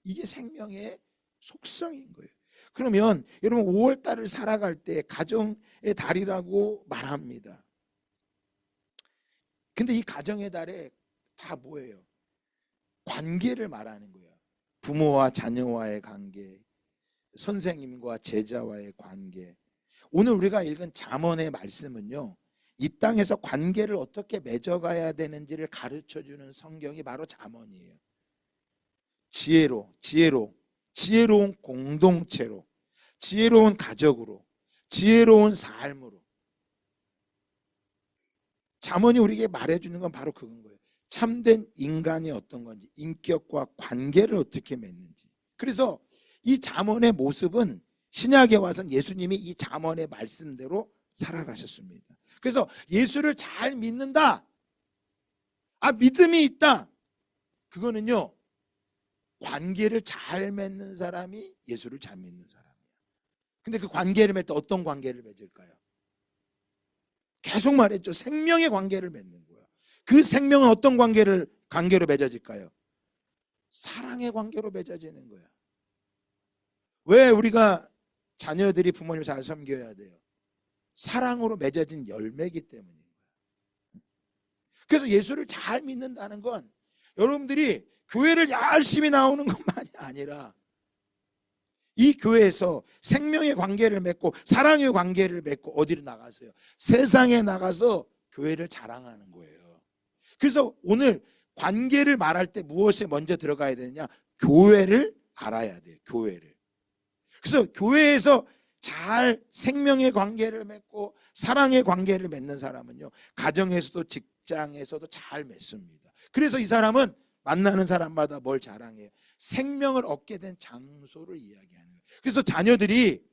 이게 생명의 속성인 거예요. 그러면 여러분, 5월달을 살아갈 때 가정의 달이라고 말합니다. 근데 이 가정의 달에 다 뭐예요? 관계를 말하는 거예요. 부모와 자녀와의 관계, 선생님과 제자와의 관계. 오늘 우리가 읽은 잠언의 말씀은요, 이 땅에서 관계를 어떻게 맺어가야 되는지를 가르쳐주는 성경이 바로 잠언이에요. 지혜로운 공동체로, 지혜로운 가족으로, 지혜로운 삶으로. 잠언이 우리에게 말해주는 건 바로 그건 거예요. 참된 인간이 어떤 건지, 인격과 관계를 어떻게 맺는지. 그래서 이 잠언의 모습은 신약에 와서는 예수님이 이 잠언의 말씀대로 살아가셨습니다. 그래서 예수를 잘 믿는다, 믿음이 있다, 그거는요, 관계를 잘 맺는 사람이 예수를 잘 믿는 사람이야. 근데 그 관계를 맺을 때 어떤 관계를 맺을까요? 계속 말했죠. 생명의 관계를 맺는 거야. 그 생명은 어떤 관계로 맺어질까요? 사랑의 관계로 맺어지는 거야. 왜 우리가 자녀들이 부모님을 잘 섬겨야 돼요? 사랑으로 맺어진 열매이기 때문인 거야. 그래서 예수를 잘 믿는다는 건 여러분들이 교회를 열심히 나오는 것만이 아니라 이 교회에서 생명의 관계를 맺고 사랑의 관계를 맺고 어디로 나가서요? 세상에 나가서 교회를 자랑하는 거예요. 그래서 오늘 관계를 말할 때 무엇에 먼저 들어가야 되느냐? 교회를 알아야 돼요. 교회를. 그래서 교회에서 잘 생명의 관계를 맺고 사랑의 관계를 맺는 사람은요, 가정에서도 직장에서도 잘 맺습니다. 그래서 이 사람은 만나는 사람마다 뭘 자랑해요? 생명을 얻게 된 장소를 이야기하는 거예요. 그래서 자녀들이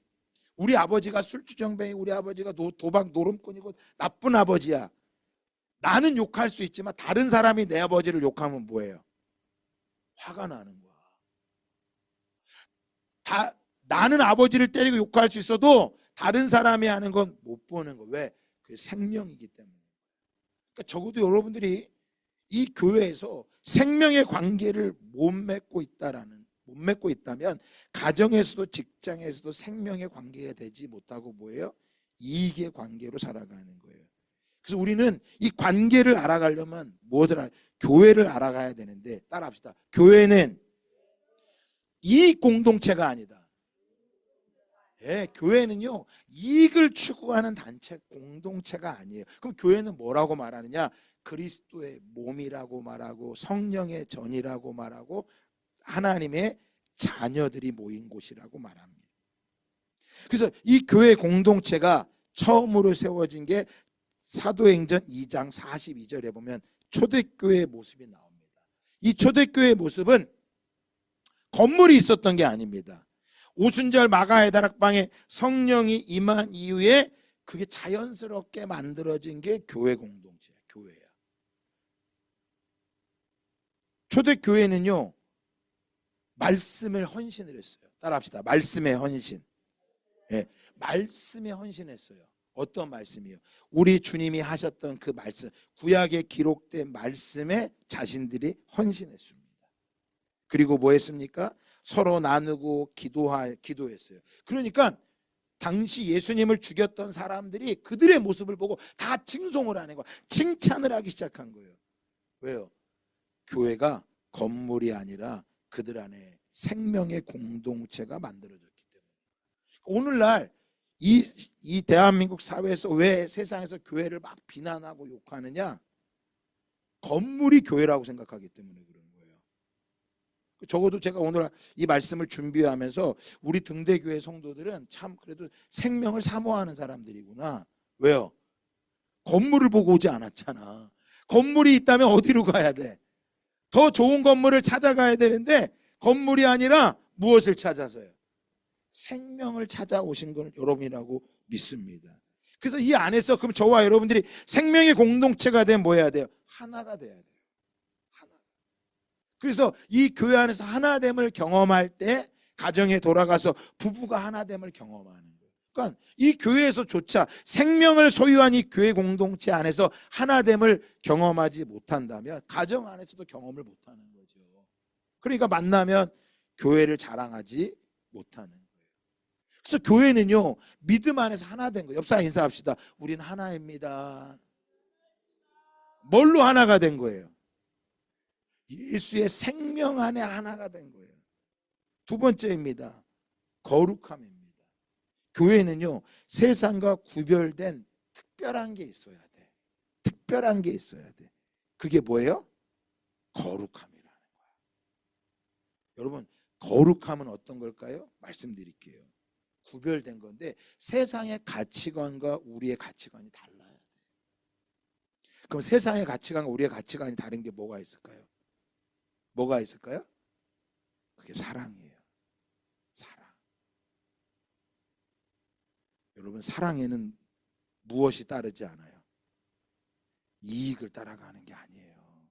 우리 아버지가 술주정뱅이, 우리 아버지가 도박 노름꾼이고 나쁜 아버지야. 나는 욕할 수 있지만 다른 사람이 내 아버지를 욕하면 뭐예요? 화가 나는 거야. 나는 아버지를 때리고 욕할 수 있어도 다른 사람이 하는 건 못 보는 거. 왜? 그게 생명이기 때문에. 그러니까 적어도 여러분들이 이 교회에서 생명의 관계를 못 맺고 있다면 가정에서도 직장에서도 생명의 관계가 되지 못하고 뭐예요? 이익의 관계로 살아가는 거예요. 그래서 우리는 이 관계를 알아가려면 교회를 알아가야 되는데, 따라합시다. 교회는 이익 공동체가 아니다. 예, 교회는요 이익을 추구하는 단체 공동체가 아니에요. 그럼 교회는 뭐라고 말하느냐? 그리스도의 몸이라고 말하고 성령의 전이라고 말하고 하나님의 자녀들이 모인 곳이라고 말합니다. 그래서 이 교회 공동체가 처음으로 세워진 게 사도행전 2장 42절에 보면 초대교회의 모습이 나옵니다. 이 초대교회의 모습은 건물이 있었던 게 아닙니다. 오순절 마가의 다락방에 성령이 임한 이후에 그게 자연스럽게 만들어진 게 교회 공동체야. 교회야. 초대교회는요 말씀을 헌신을 했어요. 따라합시다. 말씀의 헌신. 예, 말씀에 헌신했어요. 어떤 말씀이요? 우리 주님이 하셨던 그 말씀, 구약에 기록된 말씀에 자신들이 헌신했습니다. 그리고 뭐 했습니까? 서로 나누고 기도했어요. 그러니까 당시 예수님을 죽였던 사람들이 그들의 모습을 보고 다 칭송을 하는 거야. 칭찬을 하기 시작한 거예요. 왜요? 교회가 건물이 아니라 그들 안에 생명의 공동체가 만들어졌기 때문에. 오늘날 이 대한민국 사회에서 왜 세상에서 교회를 막 비난하고 욕하느냐? 건물이 교회라고 생각하기 때문에 그런 거예요. 적어도 제가 오늘 이 말씀을 준비하면서 우리 등대교회 성도들은 참 그래도 생명을 사모하는 사람들이구나. 왜요? 건물을 보고 오지 않았잖아. 건물이 있다면 어디로 가야 돼? 더 좋은 건물을 찾아가야 되는데 건물이 아니라 무엇을 찾아서요? 생명을 찾아오신 건 여러분이라고 믿습니다. 그래서 이 안에서 그럼 저와 여러분들이 생명의 공동체가 되면 뭐 해야 돼요? 하나가 돼야 돼요. 하나. 그래서 이 교회 안에서 하나됨을 경험할 때 가정에 돌아가서 부부가 하나됨을 경험하는 거예요. 그러니까 이 교회에서조차 생명을 소유한 이 교회 공동체 안에서 하나됨을 경험하지 못한다면 가정 안에서도 경험을 못하는 거죠. 그러니까 만나면 교회를 자랑하지 못하는 거예요. 그래서 교회는요 믿음 안에서 하나 된 거예요. 옆 사람 인사합시다. 우린 하나입니다. 뭘로 하나가 된 거예요? 예수의 생명 안에 하나가 된 거예요. 두 번째입니다. 거룩함입니다. 교회는요 세상과 구별된 특별한 게 있어야 돼. 특별한 게 있어야 돼. 그게 뭐예요? 거룩함이라는 거야. 여러분 거룩함은 어떤 걸까요? 말씀드릴게요. 구별된 건데 세상의 가치관과 우리의 가치관이 달라야 돼. 그럼 세상의 가치관과 우리의 가치관이 다른 게 뭐가 있을까요? 뭐가 있을까요? 그게 사랑이에요. 사랑. 여러분 사랑에는 무엇이 따르지 않아요? 이익을 따라가는 게 아니에요.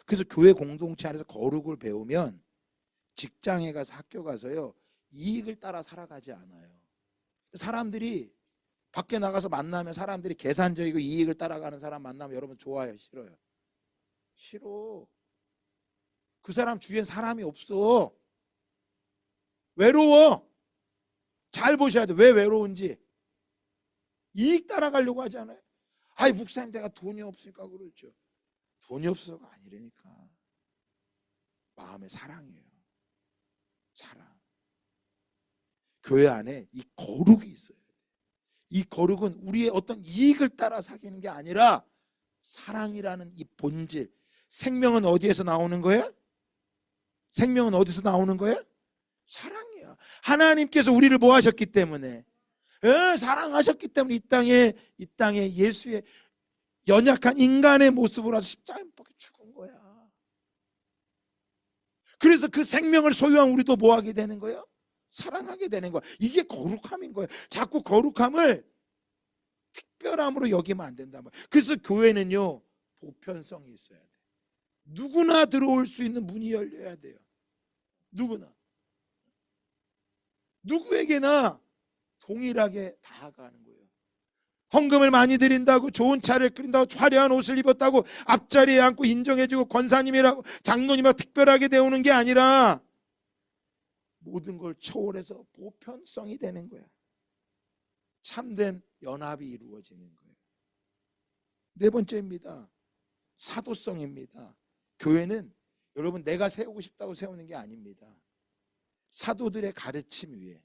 그래서 교회 공동체 안에서 거룩을 배우면 직장에 가서 학교 가서요 이익을 따라 살아가지 않아요. 사람들이 밖에 나가서 만나면 사람들이 계산적이고 이익을 따라가는 사람 만나면 여러분 좋아요? 싫어요? 싫어. 그 사람 주위엔 사람이 없어. 외로워. 잘 보셔야 돼. 왜 외로운지. 이익 따라가려고 하지 않아요? 아이 목사님 내가 돈이 없으니까 그렇죠. 돈이 없어서가 아니라니까. 마음의 사랑이에요. 사랑. 교회 안에 이 거룩이 있어야 돼. 이 거룩은 우리의 어떤 이익을 따라 사귀는 게 아니라 사랑이라는 이 본질. 생명은 어디에서 나오는 거예요? 생명은 어디서 나오는 거예요? 사랑이야. 하나님께서 우리를 뭐 하셨기 때문에? 사랑하셨기 때문에 이 땅에 예수의 연약한 인간의 모습으로 십자가에 못 박혀 죽은 거야. 그래서 그 생명을 소유한 우리도 뭐 하게 되는 거예요? 사랑하게 되는 거야. 이게 거룩함인 거예요. 자꾸 거룩함을 특별함으로 여기면 안 된단 말이에요. 그래서 교회는요, 보편성이 있어야 돼. 누구나 들어올 수 있는 문이 열려야 돼요. 누구에게나 동일하게 다가가는 거예요. 헌금을 많이 드린다고, 좋은 차를 끓인다고, 화려한 옷을 입었다고 앞자리에 앉고 인정해주고 권사님이라고 장로님하고 특별하게 되오는 게 아니라 모든 걸 초월해서 보편성이 되는 거야. 참된 연합이 이루어지는 거예요. 네 번째입니다. 사도성입니다. 교회는 여러분 내가 세우고 싶다고 세우는 게 아닙니다. 사도들의 가르침 위에,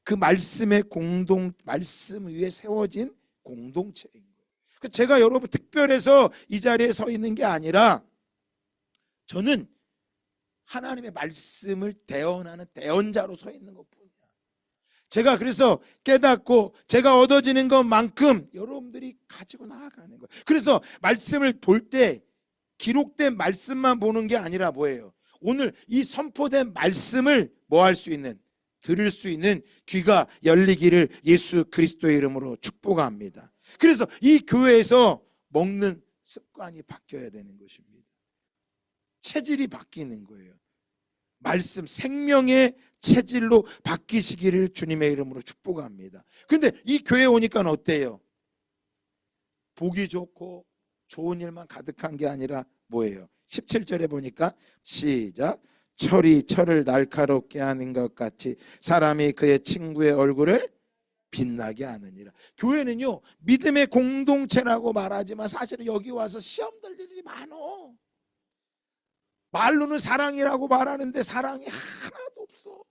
그 말씀 위에 세워진 공동체인 거예요. 제가 여러분 특별해서 이 자리에 서 있는 게 아니라 저는 하나님의 말씀을 대언하는 대언자로 서 있는 것뿐이야. 제가 그래서 깨닫고 제가 얻어지는 것만큼 여러분들이 가지고 나아가는 거예요. 그래서 말씀을 볼 때 기록된 말씀만 보는 게 아니라 뭐예요? 오늘 이 선포된 말씀을 뭐 할 수 있는, 들을 수 있는 귀가 열리기를 예수 그리스도의 이름으로 축복합니다. 그래서 이 교회에서 먹는 습관이 바뀌어야 되는 것입니다. 체질이 바뀌는 거예요. 말씀, 생명의 체질로 바뀌시기를 주님의 이름으로 축복합니다. 근데 이 교회에 오니까 어때요? 보기 좋고 좋은 일만 가득한 게 아니라 뭐예요? 17절에 보니까 시작. 철이 철을 날카롭게 하는 것 같이 사람이 그의 친구의 얼굴을 빛나게 하느니라. 교회는요, 믿음의 공동체라고 말하지만 사실은 여기 와서 시험 들 일이 많어. 말로는 사랑이라고 말하는데 사랑이 하나도 없어.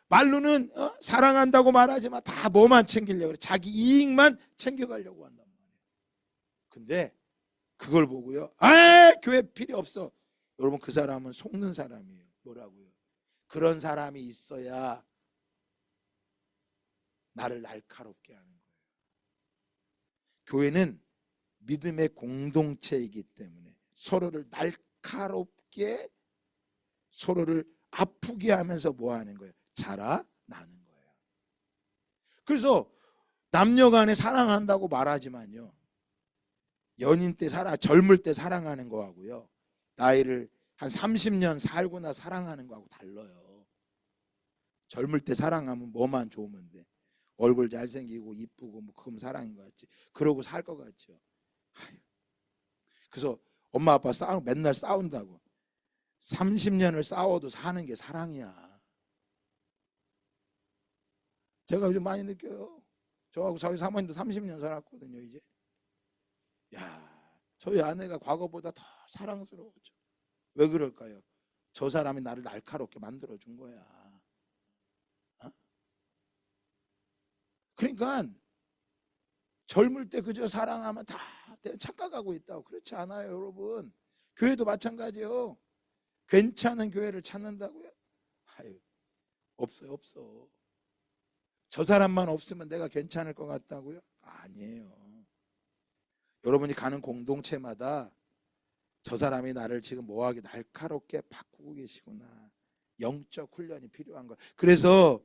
말로는 사랑한다고 말하지만 다 뭐만 챙기려고 그래. 자기 이익만 챙겨가려고 한단 말이에요. 근데 그걸 보고요, 교회 필요 없어. 여러분, 그 사람은 속는 사람이에요. 뭐라고요? 그런 사람이 있어야 나를 날카롭게 하는 거예요. 교회는 믿음의 공동체이기 때문에 서로를 날카롭게, 서로를 아프게 하면서 뭐 하는 거예요? 자라나는 거예요. 그래서 남녀 간에 사랑한다고 말하지만요, 연인 때 젊을 때 사랑하는 거하고요, 나이를 한 30년 살고 나 사랑하는 거하고 달라요. 젊을 때 사랑하면 뭐만 좋으면 돼. 얼굴 잘생기고 이쁘고 뭐 그럼 사랑인 것 같지. 그러고 살 것 같죠. 그래서 엄마 아빠 맨날 싸운다고. 30년을 싸워도 사는 게 사랑이야. 제가 요즘 많이 느껴요. 저하고 저희 사모님도 30년 살았거든요. 이제 저희 아내가 과거보다 더 사랑스러워져. 왜 그럴까요? 저 사람이 나를 날카롭게 만들어준 거야. 그러니까 젊을 때 그저 사랑하면 다 착각하고 있다고. 그렇지 않아요, 여러분. 교회도 마찬가지예요. 괜찮은 교회를 찾는다고요? 없어. 저 사람만 없으면 내가 괜찮을 것 같다고요? 아니에요. 여러분이 가는 공동체마다 저 사람이 나를 지금 뭐하게 날카롭게 바꾸고 계시구나. 영적 훈련이 필요한 거예요. 그래서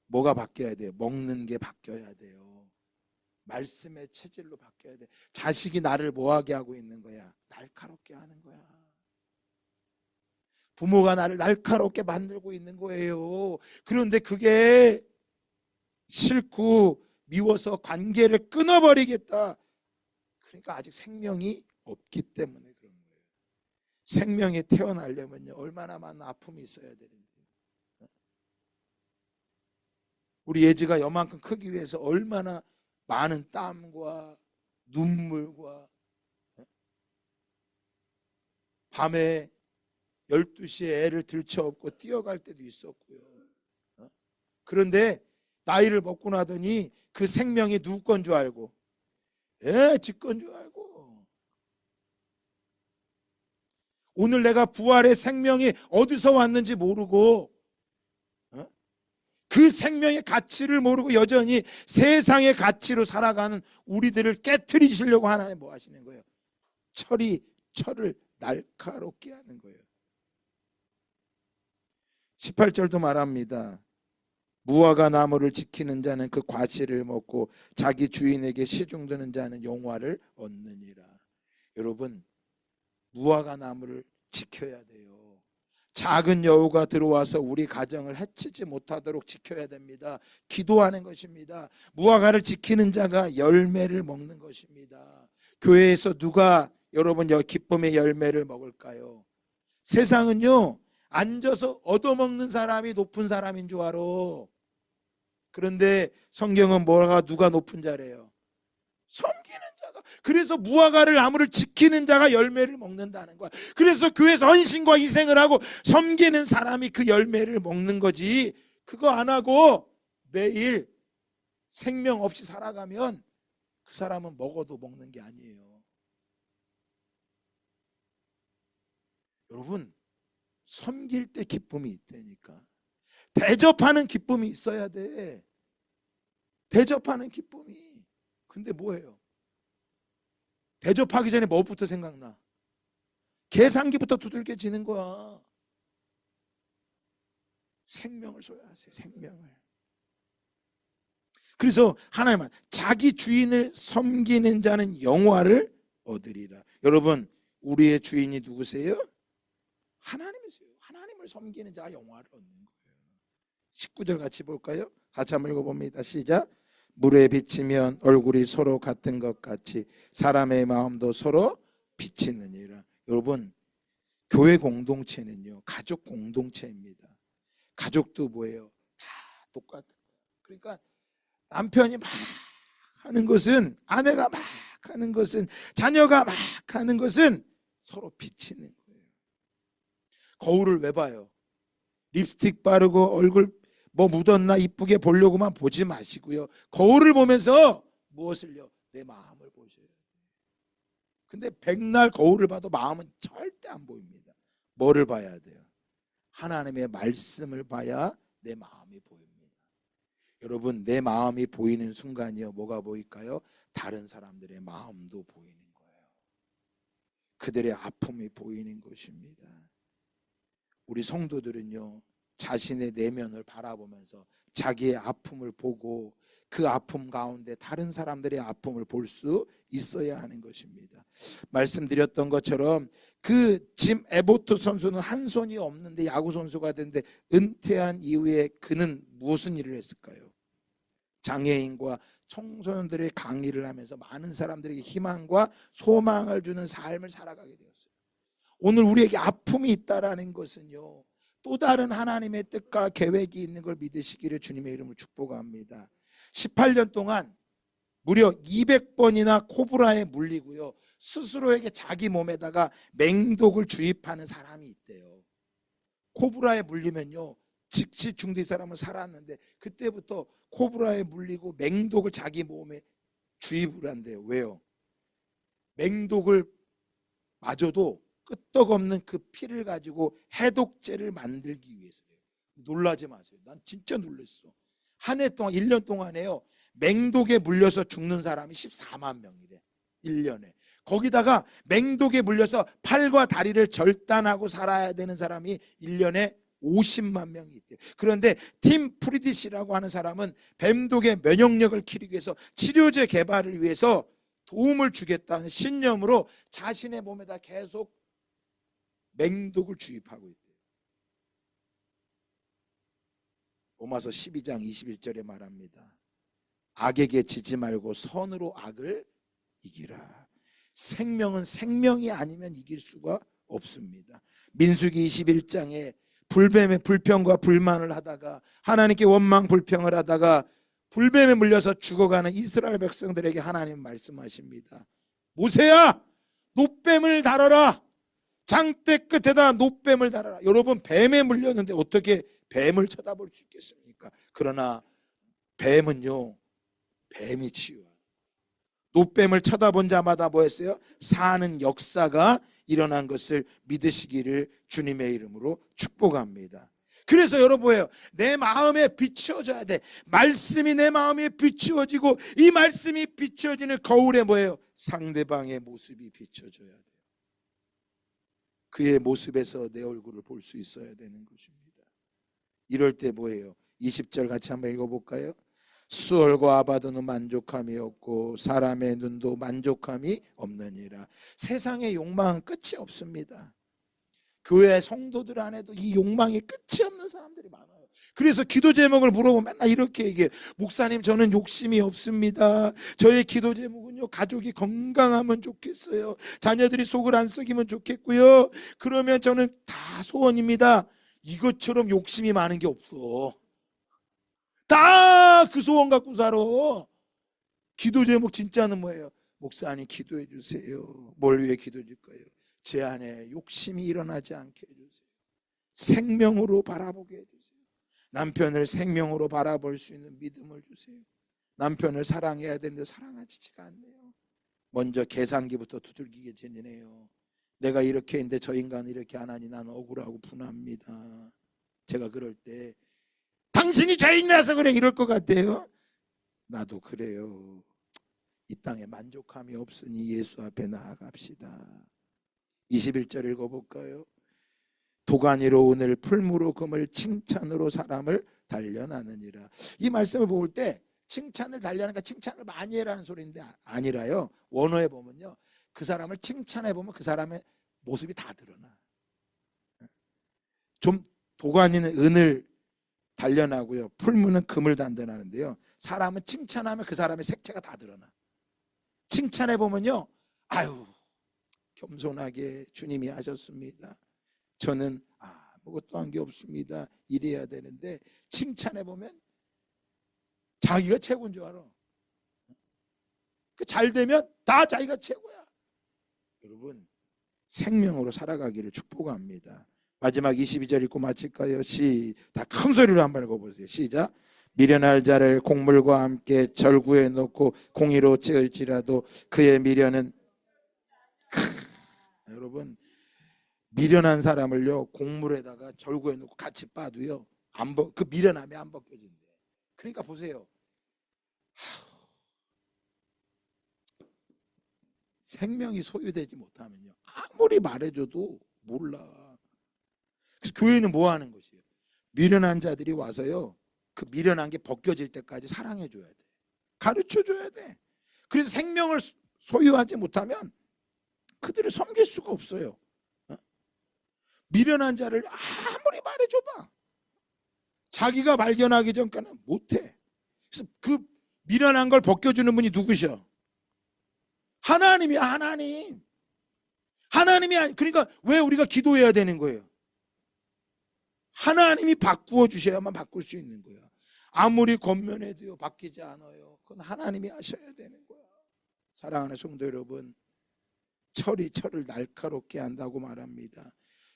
뭐가 바뀌어야 돼요? 먹는 게 바뀌어야 돼요. 말씀의 체질로 바뀌어야 돼. 자식이 나를 뭐하게 하고 있는 거야? 날카롭게 하는 거야. 부모가 나를 날카롭게 만들고 있는 거예요. 그런데 그게 싫고 미워서 관계를 끊어버리겠다. 그러니까 아직 생명이 없기 때문에 그런 거예요. 생명이 태어나려면요, 얼마나 많은 아픔이 있어야 되는데. 우리 예지가 요만큼 크기 위해서 얼마나 많은 땀과 눈물과, 밤에 12시에 애를 들쳐업고 뛰어갈 때도 있었고요. 그런데 나이를 먹고 나더니 그 생명이 누구 건 줄 알고, 지 건 줄 알고. 오늘 내가 부활의 생명이 어디서 왔는지 모르고 그 생명의 가치를 모르고 여전히 세상의 가치로 살아가는 우리들을 깨트리시려고 하나님 뭐 하시는 거예요? 철을 날카롭게 하는 거예요. 18절도 말합니다. 무화과 나무를 지키는 자는 그 과실을 먹고 자기 주인에게 시중드는 자는 영화를 얻느니라. 여러분, 무화과 나무를 지켜야 돼요. 작은 여우가 들어와서 우리 가정을 해치지 못하도록 지켜야 됩니다. 기도하는 것입니다. 무화과를 지키는 자가 열매를 먹는 것입니다. 교회에서 누가 여러분 기쁨의 열매를 먹을까요? 세상은요, 앉아서 얻어먹는 사람이 높은 사람인 줄 알아. 그런데 성경은 누가 높은 자래요? 섬기는 자가. 그래서 무화과를 나무를 지키는 자가 열매를 먹는다는 거야. 그래서 교회에서 헌신과 희생을 하고 섬기는 사람이 그 열매를 먹는 거지. 그거 안 하고 매일 생명 없이 살아가면 그 사람은 먹어도 먹는 게 아니에요. 여러분, 섬길 때 기쁨이 있다니까. 대접하는 기쁨이 있어야 돼. 대접하는 기쁨이. 근데 뭐예요? 대접하기 전에 뭐부터 생각나? 계산기부터 두들겨지는 거야. 생명을 소유하세요. 생명을. 그래서 하나님은 자기 주인을 섬기는 자는 영화를 얻으리라. 여러분, 우리의 주인이 누구세요? 하나님이세요. 하나님을 섬기는 자가 영화를 얻는 거예요. 19절 같이 볼까요? 같이 한번 읽어봅니다. 시작. 물에 비치면 얼굴이 서로 같은 것 같이 사람의 마음도 서로 비치느니라. 여러분, 교회 공동체는요, 가족 공동체입니다. 가족도 뭐예요? 다 똑같은 거예요. 그러니까 남편이 막 하는 것은, 아내가 막 하는 것은, 자녀가 막 하는 것은 서로 비치는 거예요. 거울을 왜 봐요? 립스틱 바르고 얼굴 뭐 묻었나 이쁘게 보려고만 보지 마시고요. 거울을 보면서 무엇을요? 내 마음을 보셔야 돼요. 근데 백날 거울을 봐도 마음은 절대 안 보입니다. 뭐를 봐야 돼요? 하나님의 말씀을 봐야 내 마음이 보입니다. 여러분, 내 마음이 보이는 순간이요, 뭐가 보일까요? 다른 사람들의 마음도 보이는 거예요. 그들의 아픔이 보이는 것입니다. 우리 성도들은요, 자신의 내면을 바라보면서 자기의 아픔을 보고 그 아픔 가운데 다른 사람들의 아픔을 볼 수 있어야 하는 것입니다. 말씀드렸던 것처럼 그 짐 에보트 선수는 한 손이 없는데 야구 선수가 됐는데 은퇴한 이후에 그는 무슨 일을 했을까요? 장애인과 청소년들의 강의를 하면서 많은 사람들에게 희망과 소망을 주는 삶을 살아가게 되었어요. 오늘 우리에게 아픔이 있다라는 것은요, 또 다른 하나님의 뜻과 계획이 있는 걸 믿으시기를 주님의 이름으로 축복합니다. 18년 동안 무려 200번이나 코브라에 물리고요, 스스로에게 자기 몸에다가 맹독을 주입하는 사람이 있대요. 코브라에 물리면요, 즉시 중대 사람은 살았는데 그때부터 코브라에 물리고 맹독을 자기 몸에 주입을 한대요. 왜요? 맹독을 맞아도 끄떡없는 그 피를 가지고 해독제를 만들기 위해서요. 놀라지 마세요. 난 진짜 놀랐어. 한 해 동안, 1년 동안에요, 맹독에 물려서 죽는 사람이 14만 명이래. 1년에. 거기다가 맹독에 물려서 팔과 다리를 절단하고 살아야 되는 사람이 1년에 50만 명이 있대요. 그런데 팀 프리디시라고 하는 사람은 뱀독의 면역력을 키우기 위해서 치료제 개발을 위해서 도움을 주겠다는 신념으로 자신의 몸에다 계속 맹독을 주입하고 있대요. 로마서 12장 21절에 말합니다. 악에게 지지 말고 선으로 악을 이기라. 생명은 생명이 아니면 이길 수가 없습니다. 민수기 21장에 불뱀의 불평과 불만을 하다가 하나님께 원망 불평을 하다가 불뱀에 물려서 죽어가는 이스라엘 백성들에게 하나님 말씀하십니다. 모세야, 노뱀을 달아라. 장대 끝에다 노뱀을 달아라. 여러분, 뱀에 물렸는데 어떻게 뱀을 쳐다볼 수 있겠습니까? 그러나 뱀은요, 뱀이 치유하는, 노뱀을 쳐다본 자마다 뭐 했어요? 사는 역사가 일어난 것을 믿으시기를 주님의 이름으로 축복합니다. 그래서 여러분 뭐예요? 내 마음에 비추어져야 돼. 말씀이 내 마음에 비추어지고, 이 말씀이 비추어지는 거울에 뭐예요? 상대방의 모습이 비춰져야 돼요. 그의 모습에서 내 얼굴을 볼 수 있어야 되는 것입니다. 이럴 때 뭐예요? 20절 같이 한번 읽어볼까요? 수월과 아바도는 만족함이 없고 사람의 눈도 만족함이 없느니라. 세상의 욕망은 끝이 없습니다. 교회 성도들 안에도 이 욕망이 끝이 없는 사람들이 많아요. 그래서 기도 제목을 물어보면 맨날 이렇게 얘기해요. 목사님, 저는 욕심이 없습니다. 저의 기도 제목은요, 가족이 건강하면 좋겠어요. 자녀들이 속을 안 썩이면 좋겠고요. 그러면 저는 다 소원입니다. 이것처럼 욕심이 많은 게 없어. 다 그 소원 갖고 살아. 기도 제목 진짜는 뭐예요? 목사님 기도해 주세요. 뭘 위해 기도해 줄까요? 제 안에 욕심이 일어나지 않게 해주세요. 생명으로 바라보게 해주세요. 남편을 생명으로 바라볼 수 있는 믿음을 주세요. 남편을 사랑해야 되는데 사랑하지가 않네요. 먼저 계산기부터 두들기게 지내네요. 내가 이렇게 했는데 저 인간은 이렇게 안 하니 나는 억울하고 분합니다. 제가 그럴 때 당신이 죄인이라서 그래 이럴 것 같아요. 나도 그래요. 이 땅에 만족함이 없으니 예수 앞에 나아갑시다. 21절 읽어볼까요? 도가니로 오늘 풀무로 금을 칭찬으로 사람을 단련하느니라. 이 말씀을 볼 때 칭찬을 단련하니까 칭찬을 많이 해라는 소리인데 아니라요. 원어에 보면요, 그 사람을 칭찬해 보면 그 사람의 모습이 다 드러나. 좀 도가니는 은을 단련하고요, 풀무는 금을 단련하는데요, 사람은 칭찬하면 그 사람의 색채가 다 드러나. 칭찬해 보면요, 아유 겸손하게 주님이 하셨습니다. 저는 아무것도 한 게 없습니다. 이래야 되는데 칭찬해 보면 자기가 최고인 줄 알아. 잘 되면 다 자기가 최고야. 여러분, 생명으로 살아가기를 축복합니다. 마지막 22절 읽고 마칠까요? 다 큰 소리로 한번 읽어보세요. 시작. 미련할 자를 곡물과 함께 절구에 넣고 공의로 찌을지라도 그의 미련은 여러분, 미련한 사람을요, 곡물에다가 절구에 넣고 같이 빠도요, 그 미련함이 안 벗겨진대. 그러니까 보세요. 생명이 소유되지 못하면요, 아무리 말해줘도 몰라. 그래서 교회는 뭐 하는 것이에요? 미련한 자들이 와서요, 그 미련한 게 벗겨질 때까지 사랑해줘야 돼. 가르쳐줘야 돼. 그래서 생명을 소유하지 못하면 그들을 섬길 수가 없어요. 미련한 자를 아무리 말해줘봐, 자기가 발견하기 전까지는 못해. 그래서 그 미련한 걸 벗겨주는 분이 누구셔? 하나님이야. 하나님이. 그러니까 왜 우리가 기도해야 되는 거예요? 하나님이 바꾸어 주셔야만 바꿀 수 있는 거야. 아무리 권면해도요, 바뀌지 않아요. 그건 하나님이 하셔야 되는 거야. 사랑하는 성도 여러분, 철이 철을 날카롭게 한다고 말합니다.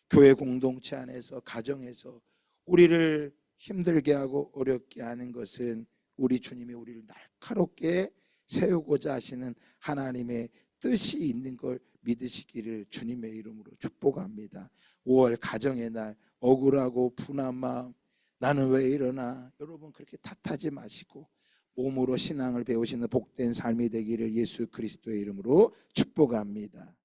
교회 공동체 안에서, 가정에서 우리를 힘들게 하고 어렵게 하는 것은 우리 주님이 우리를 날카롭게 세우고자 하시는 하나님의 뜻이 있는 걸 믿으시기를 주님의 이름으로 축복합니다. 5월 가정의 날, 억울하고 분한 마음, 나는 왜 이러나, 여러분 그렇게 탓하지 마시고 몸으로 신앙을 배우시는 복된 삶이 되기를 예수 그리스도의 이름으로 축복합니다.